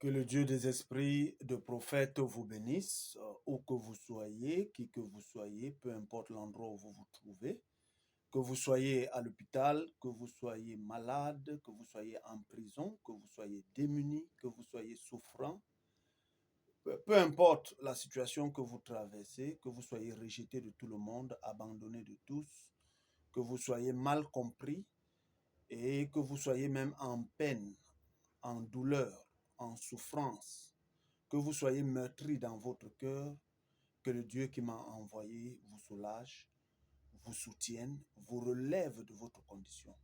Que le Dieu des esprits de prophètes vous bénisse, où que vous soyez, qui que vous soyez, peu importe l'endroit où vous vous trouvez, que vous soyez à l'hôpital, que vous soyez malade, que vous soyez en prison, que vous soyez démuni, que vous soyez souffrant, peu importe la situation que vous traversez, que vous soyez rejeté de tout le monde, abandonné de tous, que vous soyez mal compris et que vous soyez même en peine, en douleur, en souffrance, que vous soyez meurtri dans votre cœur, que le Dieu qui m'a envoyé vous soulage, vous soutienne, vous relève de votre condition.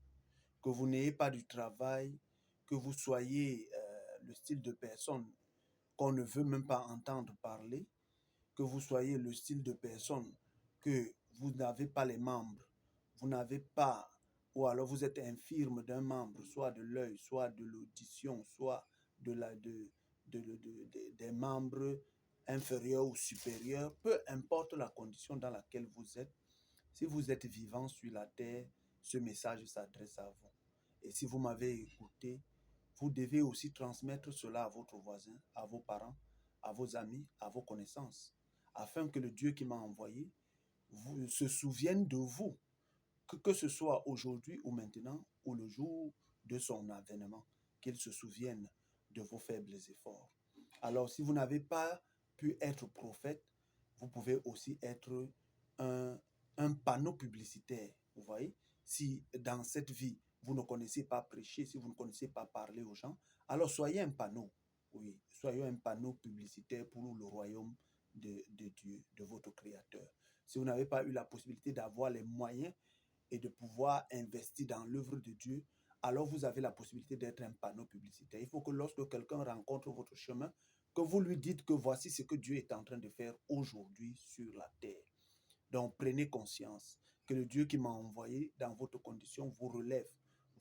Que vous n'ayez pas du travail, que vous soyez le style de personne qu'on ne veut même pas entendre parler, que vous soyez le style de personne que vous n'avez pas les membres, vous n'avez pas, ou alors vous êtes infirme d'un membre, soit de l'œil, soit de l'audition, soit de des membres inférieurs ou supérieurs, peu importe la condition dans laquelle vous êtes, si vous êtes vivant sur la terre, ce message s'adresse à vous. Et si vous m'avez écouté, vous devez aussi transmettre cela à votre voisin, à vos parents, à vos amis, à vos connaissances, afin que le Dieu qui m'a envoyé se souvienne de vous, que ce soit aujourd'hui ou maintenant, ou le jour de son avènement, qu'il se souvienne de vos faibles efforts. Alors, si vous n'avez pas pu être prophète, vous pouvez aussi être un, un panneau publicitaire. Vous voyez, si dans cette vie, vous ne connaissez pas prêcher, si vous ne connaissez pas parler aux gens, alors soyez un panneau. Oui, soyez un panneau publicitaire pour le royaume de Dieu, de votre Créateur. Si vous n'avez pas eu la possibilité d'avoir les moyens et de pouvoir investir dans l'œuvre de Dieu, alors vous avez la possibilité d'être un panneau publicitaire. Il faut que lorsque quelqu'un rencontre votre chemin, que vous lui dites que voici ce que Dieu est en train de faire aujourd'hui sur la terre. Donc prenez conscience que le Dieu qui m'a envoyé dans votre condition vous relève,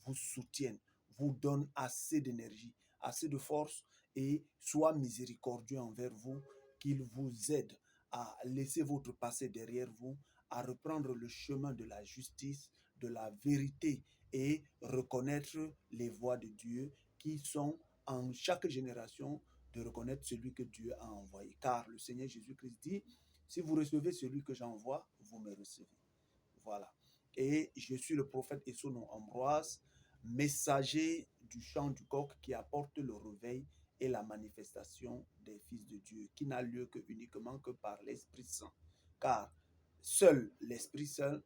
vous soutienne, vous donne assez d'énergie, assez de force et soit miséricordieux envers vous, qu'il vous aide à laisser votre passé derrière vous, à reprendre le chemin de la justice, de la vérité et reconnaître les voies de Dieu qui sont en chaque génération de reconnaître celui que Dieu a envoyé. Car le Seigneur Jésus-Christ dit, si vous recevez celui que j'envoie, vous me recevez. Voilà. Et je suis le prophète et son nom Ambroise, messager du chant du coq qui apporte le réveil et la manifestation des fils de Dieu, qui n'a lieu que uniquement que par l'Esprit Saint. Car seul l'Esprit Saint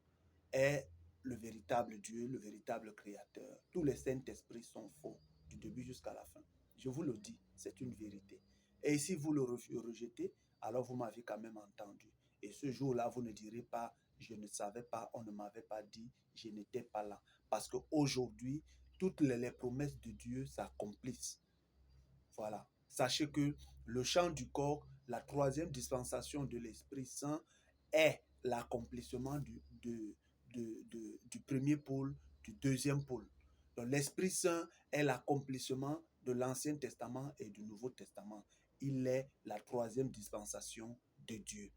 est le véritable Dieu, le véritable Créateur. Tous les Saints-Esprits sont faux, du début jusqu'à la fin. Je vous le dis, c'est une vérité. Et si vous le rejetez, alors vous m'avez quand même entendu. Et ce jour-là, vous ne direz pas, je ne savais pas, on ne m'avait pas dit, je n'étais pas là. Parce qu'aujourd'hui, toutes les promesses de Dieu s'accomplissent. Voilà. Sachez que le chant du corps, la troisième dispensation de l'Esprit Saint, est l'accomplissement du premier pôle, du deuxième pôle. Donc l'Esprit Saint est l'accomplissement de l'Ancien Testament et du Nouveau Testament. Il est la troisième dispensation de Dieu.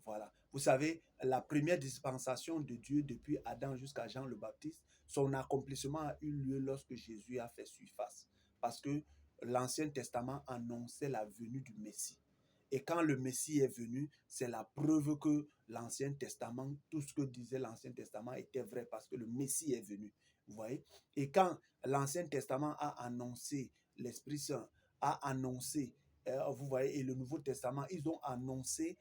Voilà. Vous savez, la première dispensation de Dieu depuis Adam jusqu'à Jean le Baptiste, son accomplissement a eu lieu lorsque Jésus a fait surface. Parce que l'Ancien Testament annonçait la venue du Messie. Et quand le Messie est venu, c'est la preuve que l'Ancien Testament, tout ce que disait l'Ancien Testament était vrai parce que le Messie est venu. Vous voyez? Et quand l'Ancien Testament a annoncé, l'Esprit Saint a annoncé, vous voyez, et le Nouveau Testament, ils ont annoncé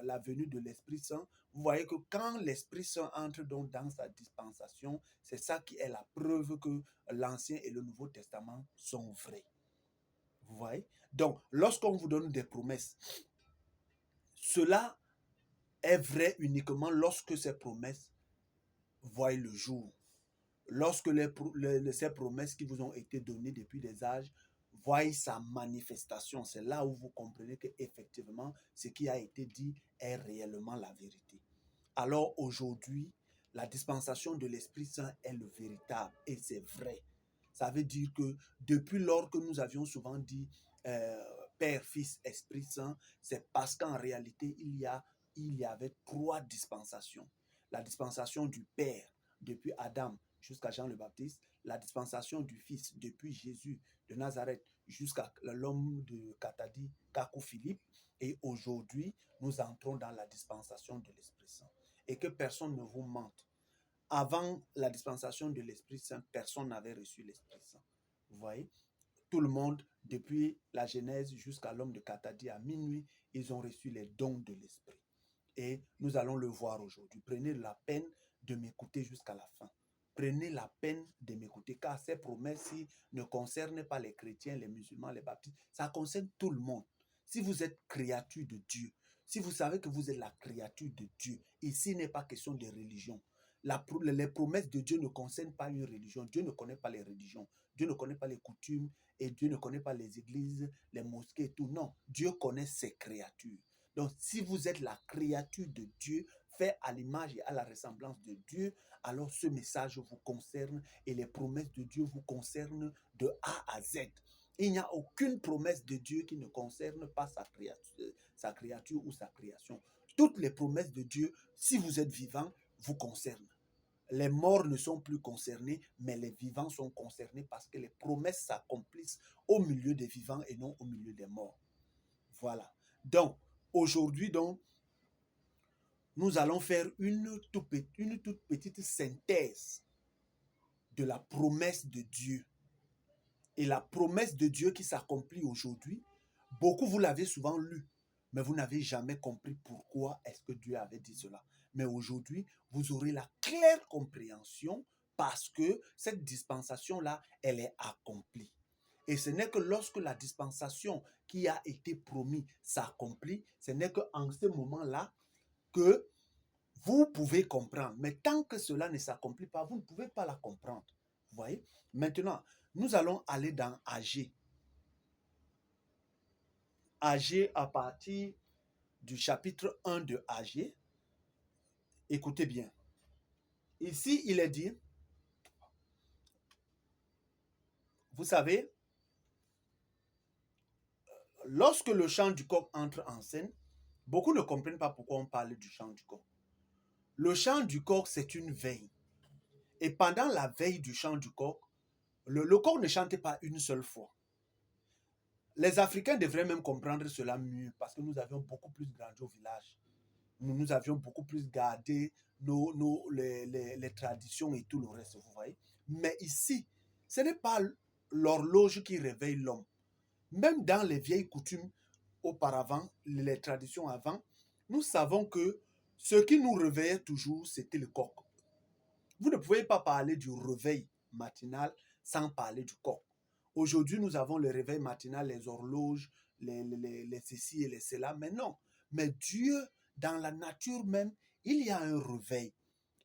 la venue de l'Esprit Saint. Vous voyez que quand l'Esprit Saint entre donc dans sa dispensation, c'est ça qui est la preuve que l'Ancien et le Nouveau Testament sont vrais. Vous voyez? Donc, lorsqu'on vous donne des promesses, cela est vrai uniquement lorsque ces promesses voient le jour. Lorsque ces promesses qui vous ont été données depuis des âges voient sa manifestation, c'est là où vous comprenez qu'effectivement, ce qui a été dit est réellement la vérité. Alors aujourd'hui, la dispensation de l'Esprit Saint est le véritable et c'est vrai. Ça veut dire que depuis lors que nous avions souvent dit Père, Fils, Esprit Saint, c'est parce qu'en réalité, il y avait trois dispensations. La dispensation du Père, depuis Adam jusqu'à Jean le Baptiste, la dispensation du Fils, depuis Jésus de Nazareth jusqu'à l'homme de Katadi, Kakou Philippe, et aujourd'hui, nous entrons dans la dispensation de l'Esprit Saint. Et que personne ne vous mente. Avant la dispensation de l'Esprit Saint, personne n'avait reçu l'Esprit Saint. Vous voyez? Tout le monde, depuis la Genèse jusqu'à l'homme de Katadi à minuit, ils ont reçu les dons de l'Esprit. Et nous allons le voir aujourd'hui. Prenez la peine de m'écouter jusqu'à la fin. Prenez la peine de m'écouter, car ces promesses-ci ne concernent pas les chrétiens, les musulmans, les baptistes. Ça concerne tout le monde. Si vous êtes créature de Dieu, si vous savez que vous êtes la créature de Dieu, ici n'est pas question de religion. Les promesses de Dieu ne concernent pas une religion. Dieu ne connaît pas les religions. Dieu ne connaît pas les coutumes et Dieu ne connaît pas les églises, les mosquées et tout. Non, Dieu connaît ses créatures. Donc, si vous êtes la créature de Dieu, fait à l'image et à la ressemblance de Dieu, alors ce message vous concerne et les promesses de Dieu vous concernent de A à Z. Il n'y a aucune promesse de Dieu qui ne concerne pas sa créature ou sa création. Toutes les promesses de Dieu, si vous êtes vivant, vous concernent. Les morts ne sont plus concernés, mais les vivants sont concernés parce que les promesses s'accomplissent au milieu des vivants et non au milieu des morts. Voilà. Donc, aujourd'hui, nous allons faire une toute petite synthèse de la promesse de Dieu. Et la promesse de Dieu qui s'accomplit aujourd'hui, beaucoup vous l'avez souvent lu, mais vous n'avez jamais compris pourquoi est-ce que Dieu avait dit cela. Mais aujourd'hui, vous aurez la claire compréhension parce que cette dispensation-là, elle est accomplie. Et ce n'est que lorsque la dispensation qui a été promise s'accomplit, ce n'est qu'en ce moment-là que vous pouvez comprendre. Mais tant que cela ne s'accomplit pas, vous ne pouvez pas la comprendre. Vous voyez? Maintenant, nous allons aller dans Agé. Agé à partir du chapitre 1 de Agé. Écoutez bien. Ici, il est dit, vous savez, lorsque le chant du coq entre en scène, beaucoup ne comprennent pas pourquoi on parle du chant du coq. Le chant du coq, c'est une veille. Et pendant la veille du chant du coq, le coq ne chantait pas une seule fois. Les Africains devraient même comprendre cela mieux parce que nous avions beaucoup plus grandi au village. Nous avions beaucoup plus gardé les traditions et tout le reste, vous voyez. Mais ici, ce n'est pas l'horloge qui réveille l'homme. Même dans les vieilles coutumes auparavant, les traditions avant, nous savons que ce qui nous réveillait toujours, c'était le coq. Vous ne pouvez pas parler du réveil matinal sans parler du coq. Aujourd'hui, nous avons le réveil matinal, les horloges, les ceci et les cela, mais non. Mais Dieu, dans la nature même, il y a un réveil.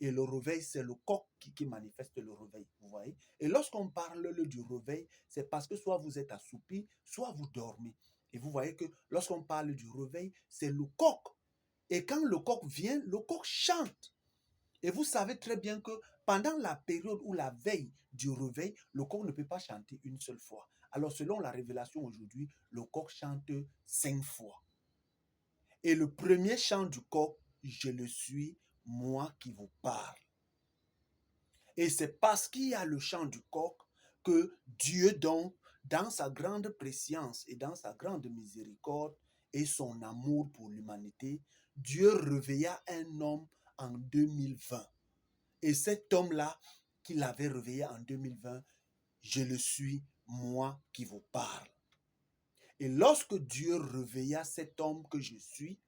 Et le réveil, c'est le coq qui manifeste le réveil, vous voyez. Et lorsqu'on parle du réveil, c'est parce que soit vous êtes assoupi, soit vous dormez. Et vous voyez que lorsqu'on parle du réveil, c'est le coq. Et quand le coq vient, le coq chante. Et vous savez très bien que pendant la période ou la veille du réveil, le coq ne peut pas chanter une seule fois. Alors selon la révélation aujourd'hui, le coq chante 5 fois. Et le premier chant du coq, je le suis, moi qui vous parle. Et c'est parce qu'il y a le chant du coq que Dieu donc, dans sa grande préscience et dans sa grande miséricorde et son amour pour l'humanité, Dieu réveilla un homme en 2020. Et cet homme-là, qu'il avait réveillé en 2020, je le suis, moi qui vous parle. Et lorsque Dieu réveilla cet homme que je suis,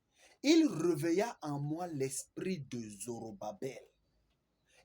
il réveilla en moi l'esprit de Zorobabel.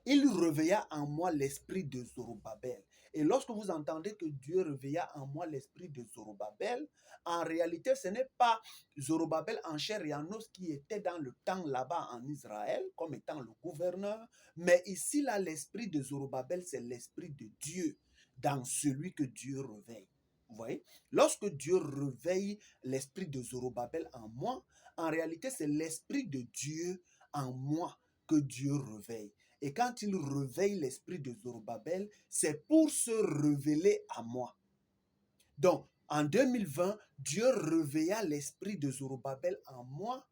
Il réveilla en moi l'esprit de Zorobabel. Et lorsque vous entendez que Dieu réveilla en moi l'esprit de Zorobabel, en réalité, ce n'est pas Zorobabel en chair et en os qui était dans le temps là-bas en Israël, comme étant le gouverneur, mais ici, là, l'esprit de Zorobabel, c'est l'esprit de Dieu, dans celui que Dieu réveille. Vous voyez? Lorsque Dieu réveille l'esprit de Zorobabel en moi, en réalité, c'est l'esprit de Dieu en moi que Dieu réveille. Et quand il réveille l'esprit de Zorobabel, c'est pour se révéler à moi. Donc, en 2020, Dieu réveilla l'esprit de Zorobabel en moi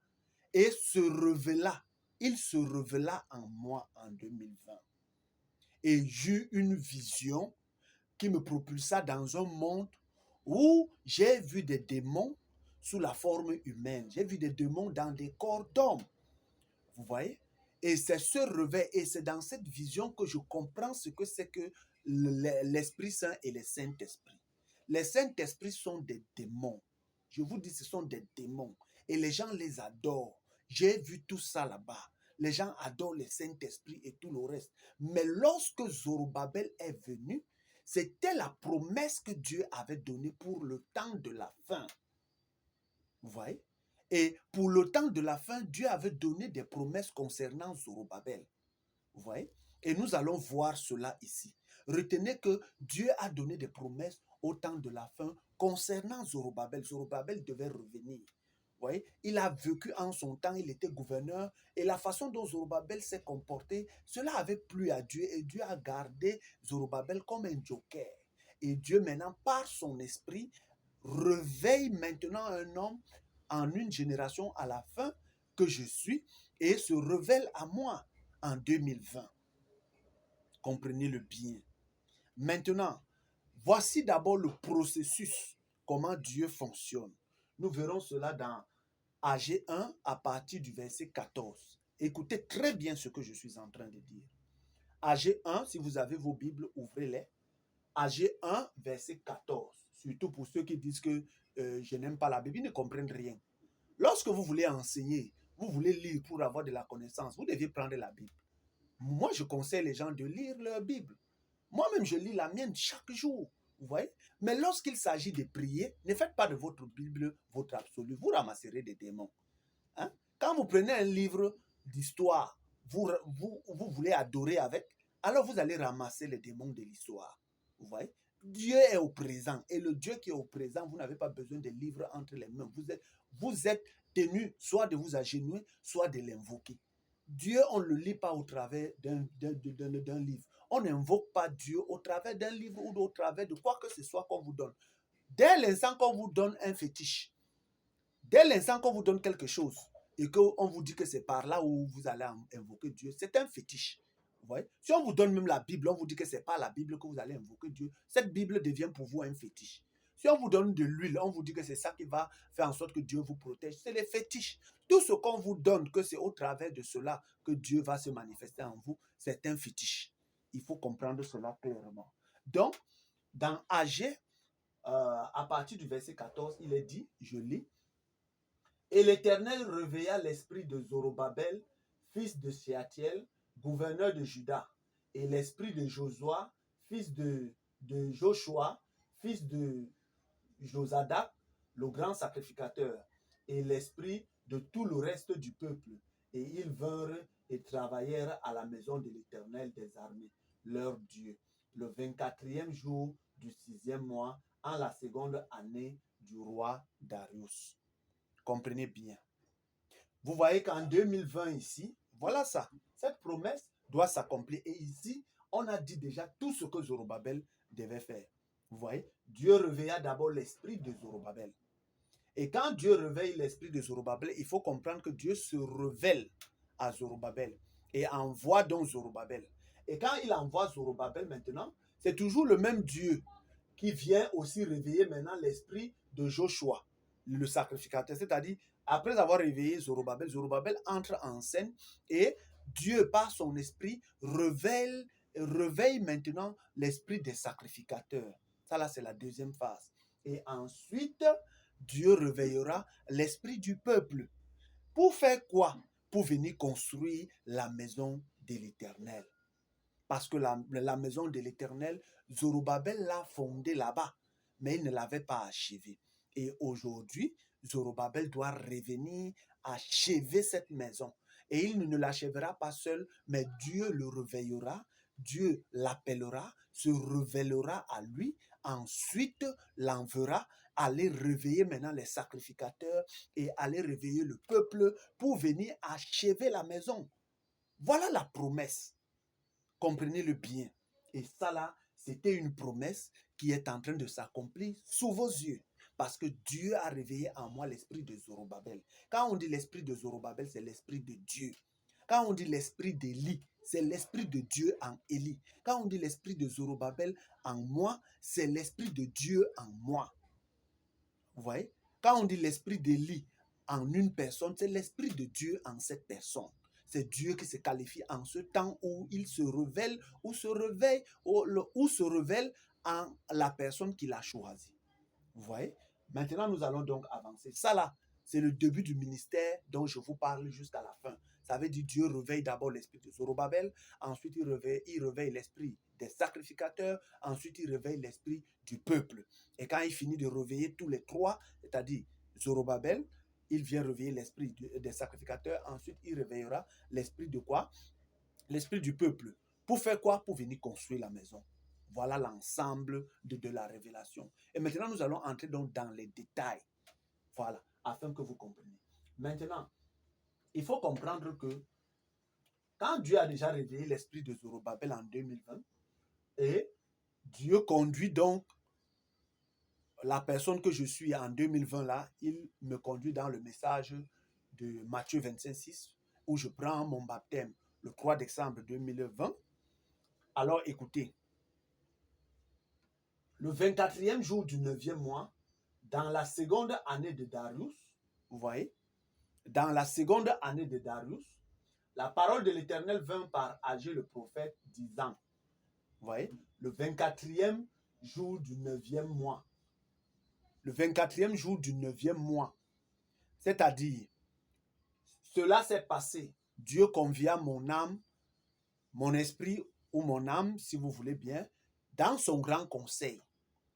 et se révéla. Il se révéla en moi en 2020. et j'eus une vision qui me propulsa dans un monde où j'ai vu des démons sous la forme humaine. J'ai vu des démons dans des corps d'hommes. Vous voyez? Et c'est ce réveil, et c'est dans cette vision que je comprends ce que c'est que l'Esprit Saint et le Saint-Esprit. Les Saint-Esprits sont des démons. Je vous dis, ce sont des démons. Et les gens les adorent. J'ai vu tout ça là-bas. Les gens adorent le Saint-Esprit et tout le reste. Mais lorsque Zorobabel est venu, c'était la promesse que Dieu avait donnée pour le temps de la fin. Vous voyez? Et pour le temps de la fin, Dieu avait donné des promesses concernant Zorobabel. Vous voyez? Et nous allons voir cela ici. Retenez que Dieu a donné des promesses au temps de la fin concernant Zorobabel. Zorobabel devait revenir. Vous voyez? Il a vécu en son temps, il était gouverneur. Et la façon dont Zorobabel s'est comporté, cela avait plu à Dieu. Et Dieu a gardé Zorobabel comme un joker. Et Dieu maintenant, par son esprit, réveille maintenant un homme en une génération à la fin que je suis et se révèle à moi en 2020. Comprenez-le bien. Maintenant, voici d'abord le processus, comment Dieu fonctionne. Nous verrons cela dans AG 1 à partir du verset 14. Écoutez très bien ce que je suis en train de dire. AG 1, si vous avez vos Bibles, ouvrez-les. AG 1, verset 14. Surtout pour ceux qui disent que je n'aime pas la Bible, ils ne comprennent rien. Lorsque vous voulez enseigner, vous voulez lire pour avoir de la connaissance, vous devez prendre la Bible. Moi, je conseille les gens de lire leur Bible. Moi-même, je lis la mienne chaque jour. Vous voyez? Mais lorsqu'il s'agit de prier, ne faites pas de votre Bible votre absolu. Vous ramasserez des démons. Hein? Quand vous prenez un livre d'histoire, vous voulez adorer avec, alors vous allez ramasser les démons de l'histoire. Vous voyez? Dieu est au présent. Et le Dieu qui est au présent, vous n'avez pas besoin de livres entre les mains. Vous êtes tenu soit de vous agenouiller, soit de l'invoquer. Dieu, on ne le lit pas au travers d'un livre. On n'invoque pas Dieu au travers d'un livre ou au travers de quoi que ce soit qu'on vous donne. Dès l'instant qu'on vous donne un fétiche, dès l'instant qu'on vous donne quelque chose et qu'on vous dit que c'est par là où vous allez invoquer Dieu, c'est un fétiche. Vous voyez? Si on vous donne même la Bible, on vous dit que c'est pas la Bible que vous allez invoquer Dieu, cette Bible devient pour vous un fétiche. Si on vous donne de l'huile, on vous dit que c'est ça qui va faire en sorte que Dieu vous protège. C'est les fétiches. Tout ce qu'on vous donne, que c'est au travers de cela que Dieu va se manifester en vous, c'est un fétiche. Il faut comprendre cela clairement. Donc, dans AG, à partir du verset 14, il est dit, je lis, « Et l'Éternel réveilla l'esprit de Zorobabel, fils de Shealtiel, gouverneur de Juda, et l'esprit de Josua, fils de Joshua, fils de Josadak, le grand sacrificateur, et l'esprit de tout le reste du peuple. Et ils vinrent et travaillèrent à la maison de l'Éternel des armées, leur Dieu, le 24e jour du 6e mois, en la seconde année du roi Darius. » Comprenez bien. Vous voyez qu'en 2020 ici, voilà ça. Cette promesse doit s'accomplir. Et ici, on a dit déjà tout ce que Zorobabel devait faire. Vous voyez, Dieu réveilla d'abord l'esprit de Zorobabel. Et quand Dieu réveille l'esprit de Zorobabel, il faut comprendre que Dieu se révèle à Zorobabel et envoie donc Zorobabel. Et quand il envoie Zorobabel maintenant, c'est toujours le même Dieu qui vient aussi réveiller maintenant l'esprit de Joshua, le sacrificateur. C'est-à-dire, après avoir réveillé Zorobabel, Zorobabel entre en scène et Dieu, par son esprit, réveille maintenant l'esprit des sacrificateurs. Ça là, c'est la deuxième phase. Et ensuite, Dieu réveillera l'esprit du peuple. Pour faire quoi? Pour venir construire la maison de l'Éternel. Parce que la maison de l'Éternel, Zorobabel l'a fondée là-bas, mais il ne l'avait pas achevée. Et aujourd'hui, Zorobabel doit revenir achever cette maison. Et il ne l'achèvera pas seul, mais Dieu le réveillera, Dieu l'appellera, se révélera à lui, ensuite l'enverra aller réveiller maintenant les sacrificateurs et aller réveiller le peuple pour venir achever la maison. Voilà la promesse. Comprenez-le bien. Et ça là, c'était une promesse qui est en train de s'accomplir sous vos yeux. Parce que Dieu a réveillé en moi l'esprit de Zorobabel. Quand on dit l'esprit de Zorobabel, c'est l'esprit de Dieu. Quand on dit l'esprit d'Élie, c'est l'esprit de Dieu en Élie. Quand on dit l'esprit de Zorobabel en moi, c'est l'esprit de Dieu en moi. Vous voyez? Quand on dit l'esprit d'Élie en une personne, c'est l'esprit de Dieu en cette personne. C'est Dieu qui se qualifie en ce temps où il se révèle, ou se révèle en la personne qu'il a choisie. Vous voyez? Maintenant, nous allons donc avancer. Ça là, c'est le début du ministère dont je vous parle jusqu'à la fin. Ça veut dire Dieu réveille d'abord l'esprit de Zorobabel, ensuite il réveille l'esprit des sacrificateurs, ensuite il réveille l'esprit du peuple. Et quand il finit de réveiller tous les trois, c'est-à-dire Zorobabel, il vient réveiller l'esprit des sacrificateurs, ensuite il réveillera l'esprit de quoi? L'esprit du peuple. Pour faire quoi? Pour venir construire la maison. Voilà l'ensemble de la révélation. Et maintenant, nous allons entrer donc dans les détails. Voilà, afin que vous compreniez. Maintenant, il faut comprendre que quand Dieu a déjà réveillé l'esprit de Zorobabel en 2020, et Dieu conduit donc la personne que je suis en 2020 là, il me conduit dans le message de Matthieu 25:6, où je prends mon baptême le 3 décembre 2020. Alors écoutez, le 24e jour du 9e mois, dans la seconde année de Darius, vous voyez, dans la seconde année de Darius, la parole de l'Éternel vint par Agé le prophète, disant, vous voyez, le 24e jour du 9e mois, le 24e jour du 9e mois, c'est-à-dire, cela s'est passé, Dieu convia mon âme, mon esprit ou mon âme, si vous voulez bien, dans son grand conseil,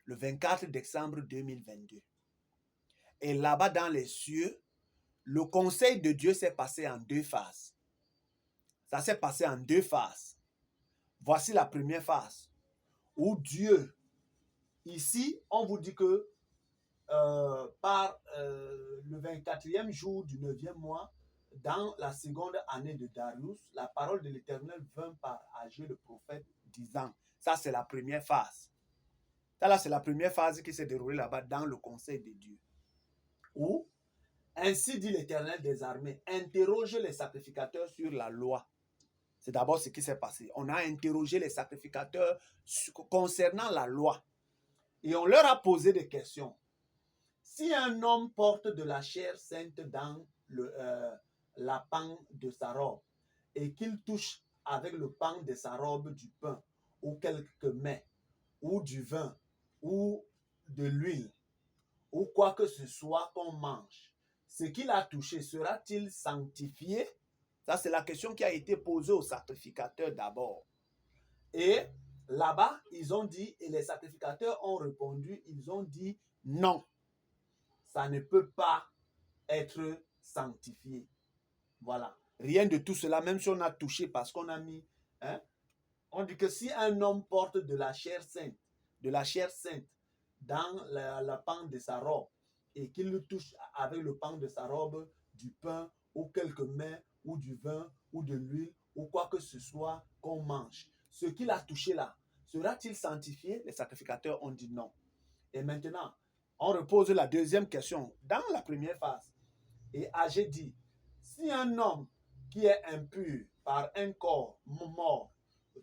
le 24 décembre 2022. Et là-bas dans les cieux, le conseil de Dieu s'est passé en deux phases. Ça s'est passé en deux phases. Voici la première phase, où Dieu, ici, on vous dit que par le 24e jour du 9e mois, dans la seconde année de Darius, la parole de l'Éternel vint par Agé le prophète, disant, ça c'est la première phase. Ça là, c'est la première phase qui s'est déroulée là-bas dans le conseil de Dieu. Où, ainsi dit l'Éternel des armées, interrogez les sacrificateurs sur la loi. C'est d'abord ce qui s'est passé. On a interrogé les sacrificateurs concernant la loi. Et on leur a posé des questions. Si un homme porte de la chair sainte dans la pan de sa robe et qu'il touche avec le pan de sa robe du pain ou quelques mets ou du vin ou de l'huile ou quoi que ce soit qu'on mange, ce qu'il a touché sera-t-il sanctifié? Ça, c'est la question qui a été posée aux sacrificateurs d'abord. Et là-bas, ils ont dit, et les sacrificateurs ont répondu, ils ont dit non. Ça ne peut pas être sanctifié. Voilà. Rien de tout cela, même si on a touché parce qu'on a mis, on dit que si un homme porte de la chair sainte dans la pan de sa robe et qu'il le touche avec le pan de sa robe du pain ou quelques mets ou du vin ou de l'huile ou quoi que ce soit qu'on mange, ce qu'il a touché là, sera-t-il sanctifié? Les sacrificateurs ont dit non. Et maintenant, on repose la deuxième question dans la première phase. Et Agé dit, si un homme qui est impur par un corps mort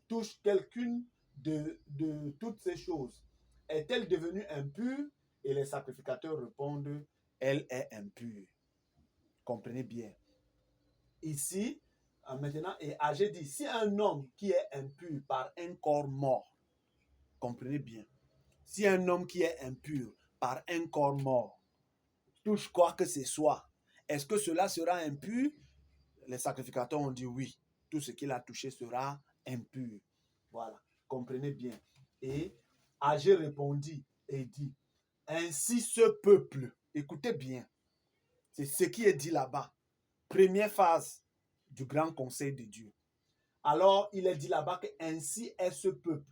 touche quelqu'une de toutes ces choses, est-elle devenue impure? Et les sacrificateurs répondent, elle est impure. Comprenez bien. Ici, maintenant, et Agé dit, si un homme qui est impur par un corps mort, comprenez bien, si un homme qui est impur par un corps mort touche quoi que ce soit, est-ce que cela sera impur? Les sacrificateurs ont dit oui. Tout ce qu'il a touché sera impur. Voilà, comprenez bien. Et Agé répondit et dit, ainsi ce peuple, écoutez bien, c'est ce qui est dit là-bas. Première phase du grand conseil de Dieu. Alors, il est dit là-bas que ainsi est ce peuple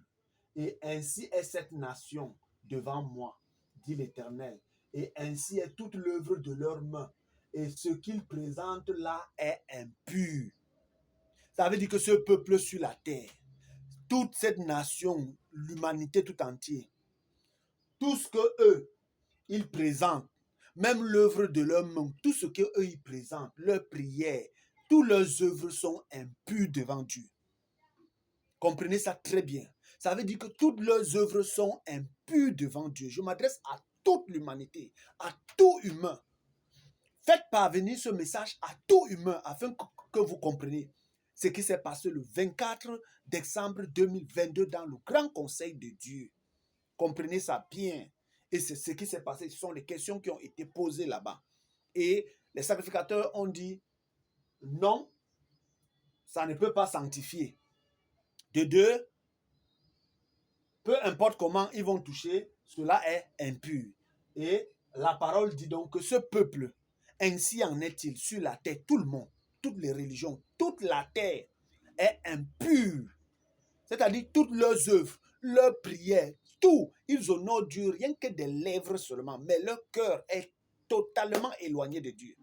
et ainsi est cette nation devant moi, dit l'Éternel. Et ainsi est toute l'œuvre de leurs mains. Et ce qu'ils présentent là est impur. Ça veut dire que ce peuple sur la terre, toute cette nation, l'humanité tout entière, tout ce que eux, ils présentent, même l'œuvre de leurs mains, tout ce qu'eux, ils présentent, leur prière, toutes leurs œuvres sont impures devant Dieu. Comprenez ça très bien. Ça veut dire que toutes leurs œuvres sont impures devant Dieu. Je m'adresse à toute l'humanité, à tout humain. Faites parvenir ce message à tout humain afin que vous compreniez ce qui s'est passé le 24 décembre 2022 dans le grand conseil de Dieu. Comprenez ça bien. Et c'est ce qui s'est passé. Ce sont les questions qui ont été posées là-bas. Et les sacrificateurs ont dit non, ça ne peut pas sanctifier. De deux, peu importe comment ils vont toucher, cela est impur. Et la parole dit donc que ce peuple, ainsi en est-il sur la terre, tout le monde, toutes les religions, toute la terre est impure. C'est-à-dire toutes leurs œuvres, leurs prières, tout, ils honorent Dieu rien que des lèvres seulement, mais leur cœur est totalement éloigné de Dieu.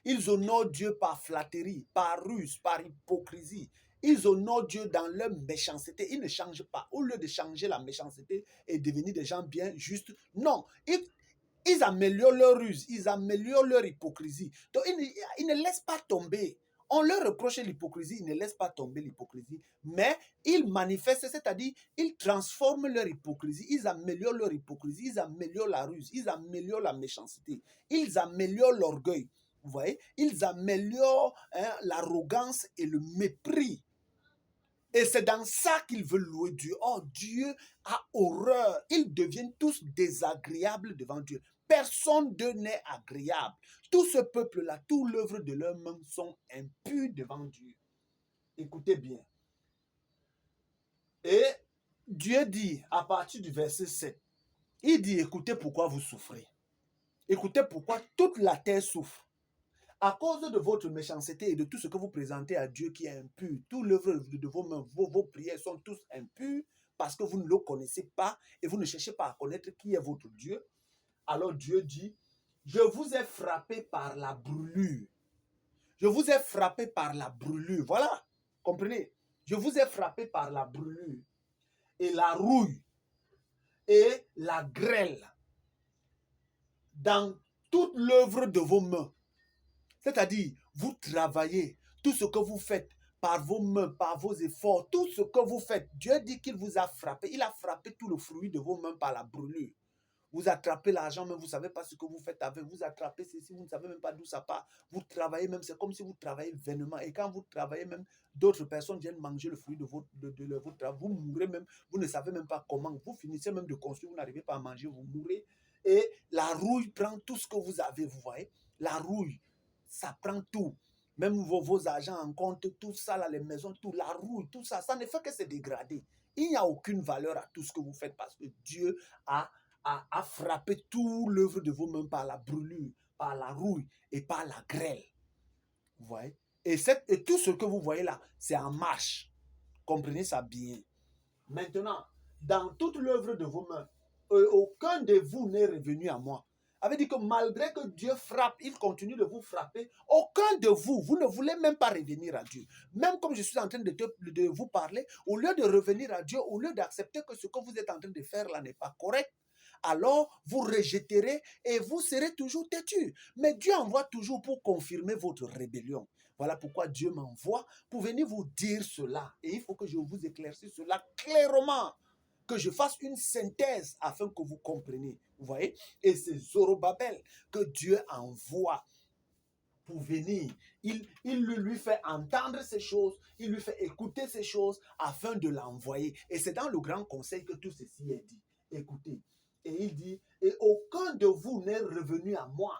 Ils honorent Dieu par flatterie, par ruse, par hypocrisie. Ils honorent Dieu dans leur méchanceté. Ils ne changent pas. Au lieu de changer la méchanceté et devenir des gens bien justes, non. Ils améliorent leur ruse, ils améliorent leur hypocrisie. Donc, ils ne laissent pas tomber. On leur reproche l'hypocrisie, ils ne laissent pas tomber l'hypocrisie, mais ils manifestent, c'est-à-dire ils transforment leur hypocrisie, ils améliorent leur hypocrisie, ils améliorent la ruse, ils améliorent la méchanceté, ils améliorent l'orgueil. Vous voyez, ils améliorent l'arrogance et le mépris. Et c'est dans ça qu'ils veulent louer Dieu. Oh, Dieu a horreur. Ils deviennent tous désagréables devant Dieu. Personne d'eux n'est agréable. Tout ce peuple-là, toute l'œuvre de leurs mains sont impurs devant Dieu. Écoutez bien. Et Dieu dit, à partir du verset 7, il dit, écoutez pourquoi vous souffrez. Écoutez pourquoi toute la terre souffre. À cause de votre méchanceté et de tout ce que vous présentez à Dieu qui est impur, toute l'œuvre de vos mains, vos prières sont tous impures parce que vous ne le connaissez pas et vous ne cherchez pas à connaître qui est votre Dieu. Alors Dieu dit, je vous ai frappé par la brûlure. Je vous ai frappé par la brûlure. Voilà, comprenez? Je vous ai frappé par la brûlure et la rouille et la grêle dans toute l'œuvre de vos mains. C'est-à-dire, vous travaillez, tout ce que vous faites par vos mains, par vos efforts, tout ce que vous faites, Dieu dit qu'il vous a frappé. Il a frappé tout le fruit de vos mains par la brûlure. Vous attrapez l'argent, mais vous ne savez pas ce que vous faites avec. Vous attrapez ceci, vous ne savez même pas d'où ça part. Vous travaillez même, c'est comme si vous travaillez vainement. Et quand vous travaillez même, d'autres personnes viennent manger le fruit de votre travail. Vous mourrez même, vous ne savez même pas comment. Vous finissez même de construire, vous n'arrivez pas à manger, vous mourrez. Et la rouille prend tout ce que vous avez, vous voyez. La rouille, ça prend tout. Même vos agents en compte, tout ça, là, les maisons, tout, la rouille, tout ça, ça ne fait que se dégrader. Il n'y a aucune valeur à tout ce que vous faites parce que Dieu a frappé toute l'œuvre de vos mains par la brûlure, par la rouille et par la grêle. Vous voyez? Et tout ce que vous voyez là, c'est en marche. Comprenez ça bien. Maintenant, dans toute l'œuvre de vos mains, aucun de vous n'est revenu à moi. Ça veut dire que malgré que Dieu frappe, il continue de vous frapper. Aucun de vous, vous ne voulez même pas revenir à Dieu. Même comme je suis en train de vous parler, au lieu de revenir à Dieu, au lieu d'accepter que ce que vous êtes en train de faire là n'est pas correct, alors vous rejetterez et vous serez toujours têtu. Mais Dieu envoie toujours pour confirmer votre rébellion. Voilà pourquoi Dieu m'envoie pour venir vous dire cela. Et il faut que je vous éclaircisse cela clairement. Que je fasse une synthèse afin que vous compreniez. Vous voyez? Et c'est Zorobabel que Dieu envoie pour venir. Il lui fait entendre ces choses, il lui fait écouter ces choses afin de l'envoyer. Et c'est dans le grand conseil que tout ceci est dit. Écoutez. Et il dit, et aucun de vous n'est revenu à moi,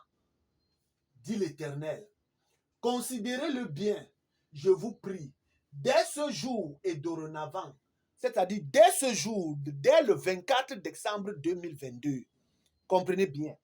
dit l'Éternel. Considérez-le bien, je vous prie, dès ce jour et dorénavant, c'est-à-dire dès ce jour, dès le 24 décembre 2022, comprenez bien,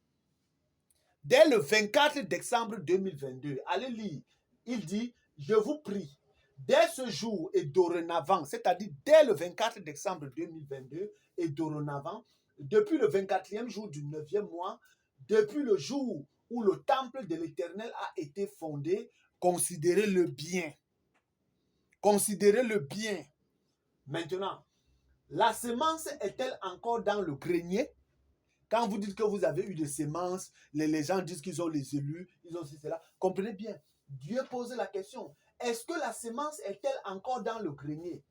dès le 24 décembre 2022, allez lire, il dit, je vous prie, dès ce jour et dorénavant, c'est-à-dire dès le 24 décembre 2022 et dorénavant, depuis le 24e jour du 9e mois, depuis le jour où le temple de l'Éternel a été fondé, considérez-le bien. Considérez-le bien. Maintenant, la semence est-elle encore dans le grenier? Quand vous dites que vous avez eu des semences, les gens disent qu'ils ont les élus, ils ont cela. Comprenez bien, Dieu pose la question, est-ce que la semence est-elle encore dans le grenier?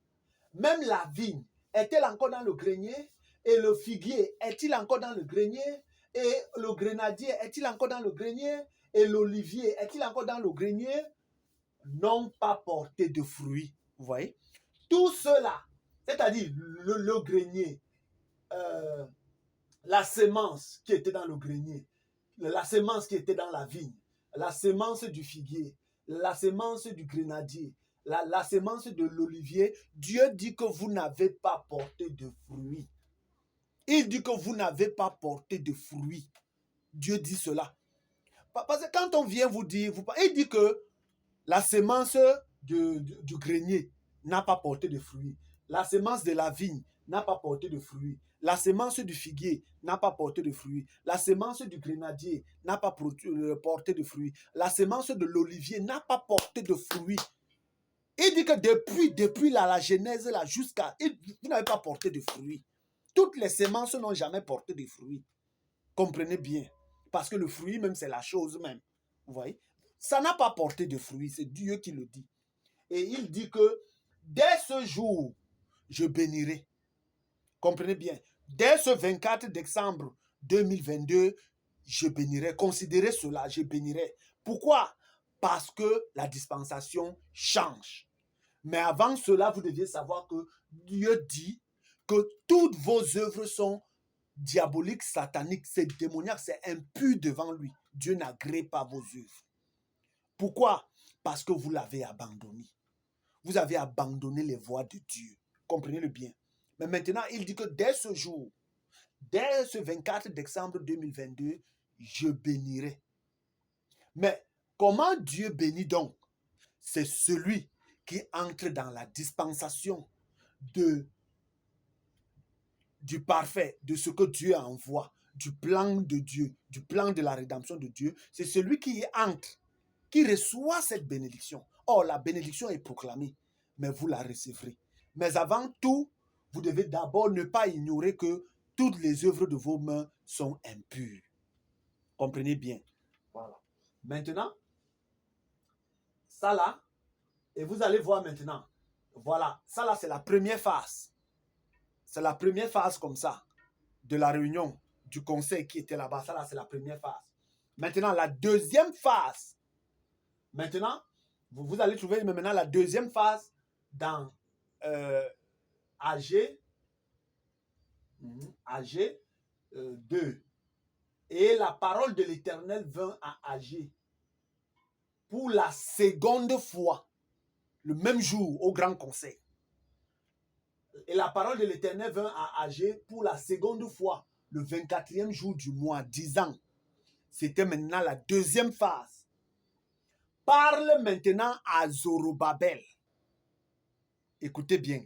Même la vigne est-elle encore dans le grenier? Et le figuier est-il encore dans le grenier? Et le grenadier est-il encore dans le grenier? Et l'olivier est-il encore dans le grenier? N'ont pas porté de fruits. Vous voyez? Tout cela, c'est-à-dire le grenier, la semence qui était dans le grenier, la semence qui était dans la vigne, la semence du figuier, la semence du grenadier, la semence de l'olivier, Dieu dit que vous n'avez pas porté de fruits. Il dit que vous n'avez pas porté de fruits. Dieu dit cela. Parce que quand on vient vous dire, il dit que la semence du grenier n'a pas porté de fruits. La semence de la vigne n'a pas porté de fruits. La semence du figuier n'a pas porté de fruits. La semence du grenadier n'a pas porté de fruits. La semence de l'olivier n'a pas porté de fruits. Il dit que depuis la genèse là jusqu'à... Vous n'avez pas porté de fruits. Toutes les semences n'ont jamais porté de fruits. Comprenez bien. Parce que le fruit même, c'est la chose même. Vous voyez? Ça n'a pas porté de fruits. C'est Dieu qui le dit. Et il dit que dès ce jour, je bénirai. Comprenez bien. Dès ce 24 décembre 2022, je bénirai. Considérez cela, je bénirai. Pourquoi? Parce que la dispensation change. Mais avant cela, vous deviez savoir que Dieu dit que toutes vos œuvres sont diaboliques, sataniques, c'est démoniaque, c'est impur devant lui. Dieu n'agrée pas vos œuvres. Pourquoi? Parce que vous l'avez abandonné. Vous avez abandonné les voies de Dieu. Comprenez-le bien. Mais maintenant, il dit que dès ce jour, dès ce 24 décembre 2022, je bénirai. Mais comment Dieu bénit donc? C'est celui qui entre dans la dispensation du parfait, de ce que Dieu envoie, du plan de Dieu, du plan de la rédemption de Dieu. C'est celui qui y entre, qui reçoit cette bénédiction. Or, la bénédiction est proclamée, mais vous la recevrez. Mais avant tout, vous devez d'abord ne pas ignorer que toutes les œuvres de vos mains sont impures. Comprenez bien. Voilà. Maintenant, ça là, et vous allez voir maintenant. Voilà, ça là, c'est la première phase. C'est la première phase comme ça, de la réunion, du conseil qui était là-bas. Ça là, c'est la première phase. Maintenant, la deuxième phase. Maintenant, vous allez trouver maintenant la deuxième phase dans AG 2. Et la parole de l'Éternel vint à AG pour la seconde fois, le même jour au grand conseil. Et la parole de l'Éternel vint à AG pour la seconde fois, le 24e jour du mois, 10 ans. C'était maintenant la deuxième phase. Parle maintenant à Zorobabel. Écoutez bien.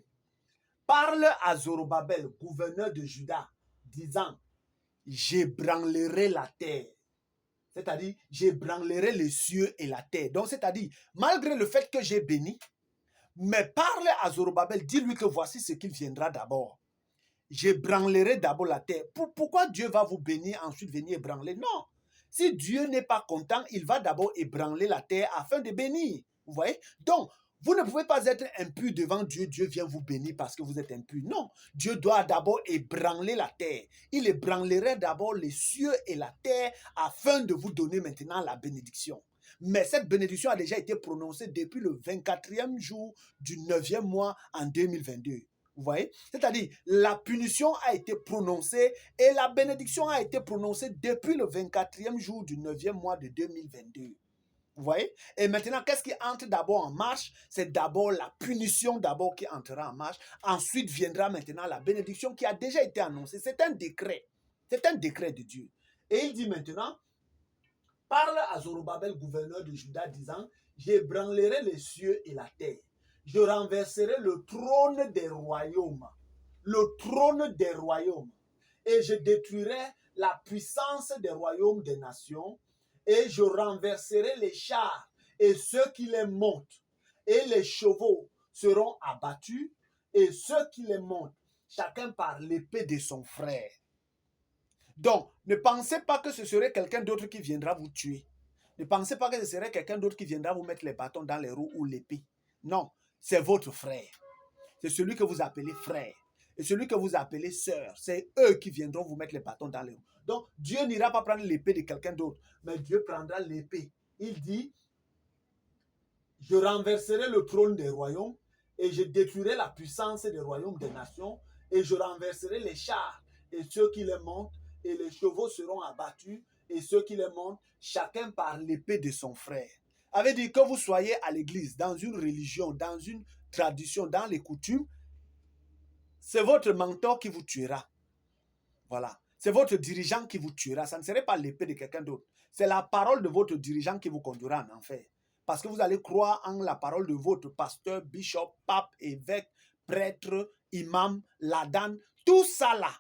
Parle à Zorobabel, gouverneur de Juda, disant, j'ébranlerai la terre. C'est-à-dire, j'ébranlerai les cieux et la terre. Donc, c'est-à-dire, malgré le fait que j'ai béni, mais parle à Zorobabel, dis-lui que voici ce qu'il viendra d'abord. J'ébranlerai d'abord la terre. Pourquoi Dieu va vous bénir, ensuite venir ébranler? Non. Si Dieu n'est pas content, il va d'abord ébranler la terre afin de bénir. Vous voyez? Donc, vous ne pouvez pas être impur devant Dieu. Dieu vient vous bénir parce que vous êtes impur. Non. Dieu doit d'abord ébranler la terre. Il ébranlerait d'abord les cieux et la terre afin de vous donner maintenant la bénédiction. Mais cette bénédiction a déjà été prononcée depuis le 24e jour du 9e mois en 2022. Vous voyez? C'est-à-dire, la punition a été prononcée et la bénédiction a été prononcée depuis le 24e jour du 9e mois de 2022. Vous voyez? Et maintenant, qu'est-ce qui entre d'abord en marche? C'est d'abord la punition d'abord qui entrera en marche. Ensuite viendra maintenant la bénédiction qui a déjà été annoncée. C'est un décret. C'est un décret de Dieu. Et il dit maintenant, parle à Zorobabel, gouverneur de Juda, disant, j'ébranlerai les cieux et la terre. Je renverserai le trône des royaumes. Le trône des royaumes. Et je détruirai la puissance des royaumes des nations. Et je renverserai les chars et ceux qui les montent. Et les chevaux seront abattus. Et ceux qui les montent, chacun par l'épée de son frère. Donc, ne pensez pas que ce serait quelqu'un d'autre qui viendra vous tuer. Ne pensez pas que ce serait quelqu'un d'autre qui viendra vous mettre les bâtons dans les roues ou l'épée. Non, c'est votre frère. C'est celui que vous appelez frère. Et celui que vous appelez sœur. C'est eux qui viendront vous mettre les bâtons dans les roues. Donc, Dieu n'ira pas prendre l'épée de quelqu'un d'autre, mais Dieu prendra l'épée. Il dit, je renverserai le trône des royaumes et je détruirai la puissance des royaumes des nations et je renverserai les chars et ceux qui les montent et les chevaux seront abattus et ceux qui les montent, chacun par l'épée de son frère. Avait dit que vous soyez à l'église, dans une religion, dans une tradition, dans les coutumes, c'est votre mentor qui vous tuera. Voilà. C'est votre dirigeant qui vous tuera. Ça ne serait pas l'épée de quelqu'un d'autre. C'est la parole de votre dirigeant qui vous conduira en enfer. Parce que vous allez croire en la parole de votre pasteur, bishop, pape, évêque, prêtre, imam, ladan, tout ça là,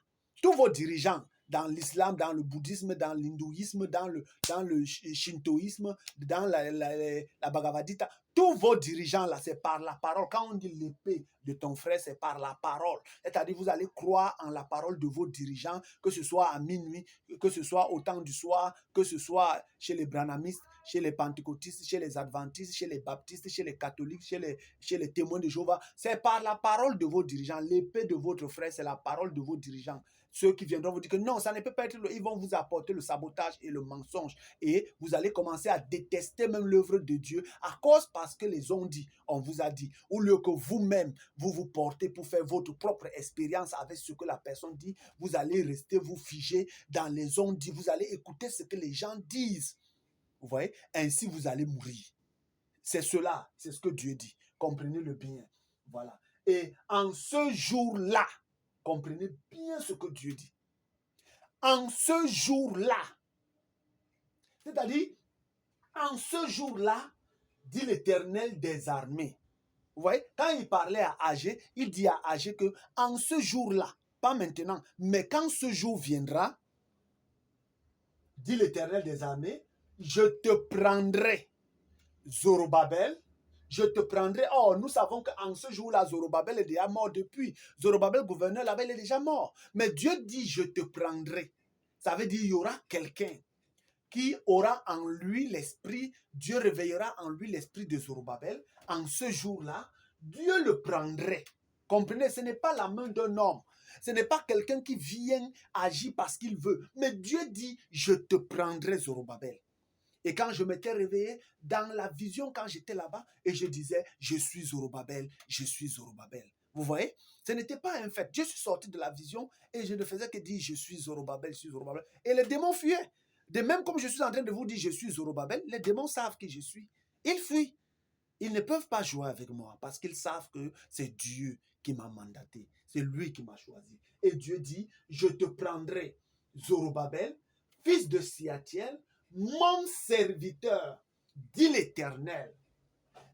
tous vos dirigeants dans l'islam, dans le bouddhisme, dans l'hindouisme, dans le shintoïsme, dans la Bhagavad Gita, tous vos dirigeants là, c'est par la parole. Quand on dit l'épée de ton frère, c'est par la parole. C'est-à-dire, vous allez croire en la parole de vos dirigeants, que ce soit à minuit, que ce soit au temps du soir, que ce soit chez les branhamistes, chez les pentecôtistes, chez les adventistes, chez les baptistes, chez les catholiques, chez les témoins de Jéhovah. C'est par la parole de vos dirigeants. L'épée de votre frère, c'est la parole de vos dirigeants. Ceux qui viendront vous dire que non, ça ne peut pas être, ils vont vous apporter le sabotage et le mensonge. Et vous allez commencer à détester même l'œuvre de Dieu à cause parce que les ont dit, on vous a dit. Au lieu que vous-même, vous vous portez pour faire votre propre expérience avec ce que la personne dit, vous allez rester vous figer dans les ondes dit, vous allez écouter ce que les gens disent. Vous voyez? Ainsi, vous allez mourir. C'est cela, c'est ce que Dieu dit. Comprenez-le bien. Voilà. Et en ce jour-là, comprenez bien ce que Dieu dit. En ce jour-là, c'est-à-dire, en ce jour-là, dit l'Éternel des armées. Vous voyez, quand il parlait à Agé, il dit à Agé que en ce jour-là, pas maintenant, mais quand ce jour viendra, dit l'Éternel des armées, je te prendrai, Zorobabel, je te prendrai. Oh, nous savons qu'en ce jour-là, Zorobabel est déjà mort depuis. Zorobabel, gouverneur là-bas, il est déjà mort. Mais Dieu dit, je te prendrai. Ça veut dire, il y aura quelqu'un qui aura en lui l'esprit, Dieu réveillera en lui l'esprit de Zorobabel. En ce jour-là, Dieu le prendrait. Comprenez, ce n'est pas la main d'un homme. Ce n'est pas quelqu'un qui vient agir parce qu'il veut. Mais Dieu dit, je te prendrai, Zorobabel. Et quand je m'étais réveillé dans la vision, quand j'étais là-bas, et je disais, je suis Zorobabel, je suis Zorobabel. Vous voyez, ce n'était pas un fait. Je suis sorti de la vision et je ne faisais que dire, je suis Zorobabel, je suis Zorobabel. Et les démons fuyaient. De même comme je suis en train de vous dire, je suis Zorobabel, les démons savent qui je suis. Ils fuient. Ils ne peuvent pas jouer avec moi parce qu'ils savent que c'est Dieu qui m'a mandaté. C'est lui qui m'a choisi. Et Dieu dit, je te prendrai, Zorobabel, fils de Siatiel, mon serviteur, dit l'Éternel,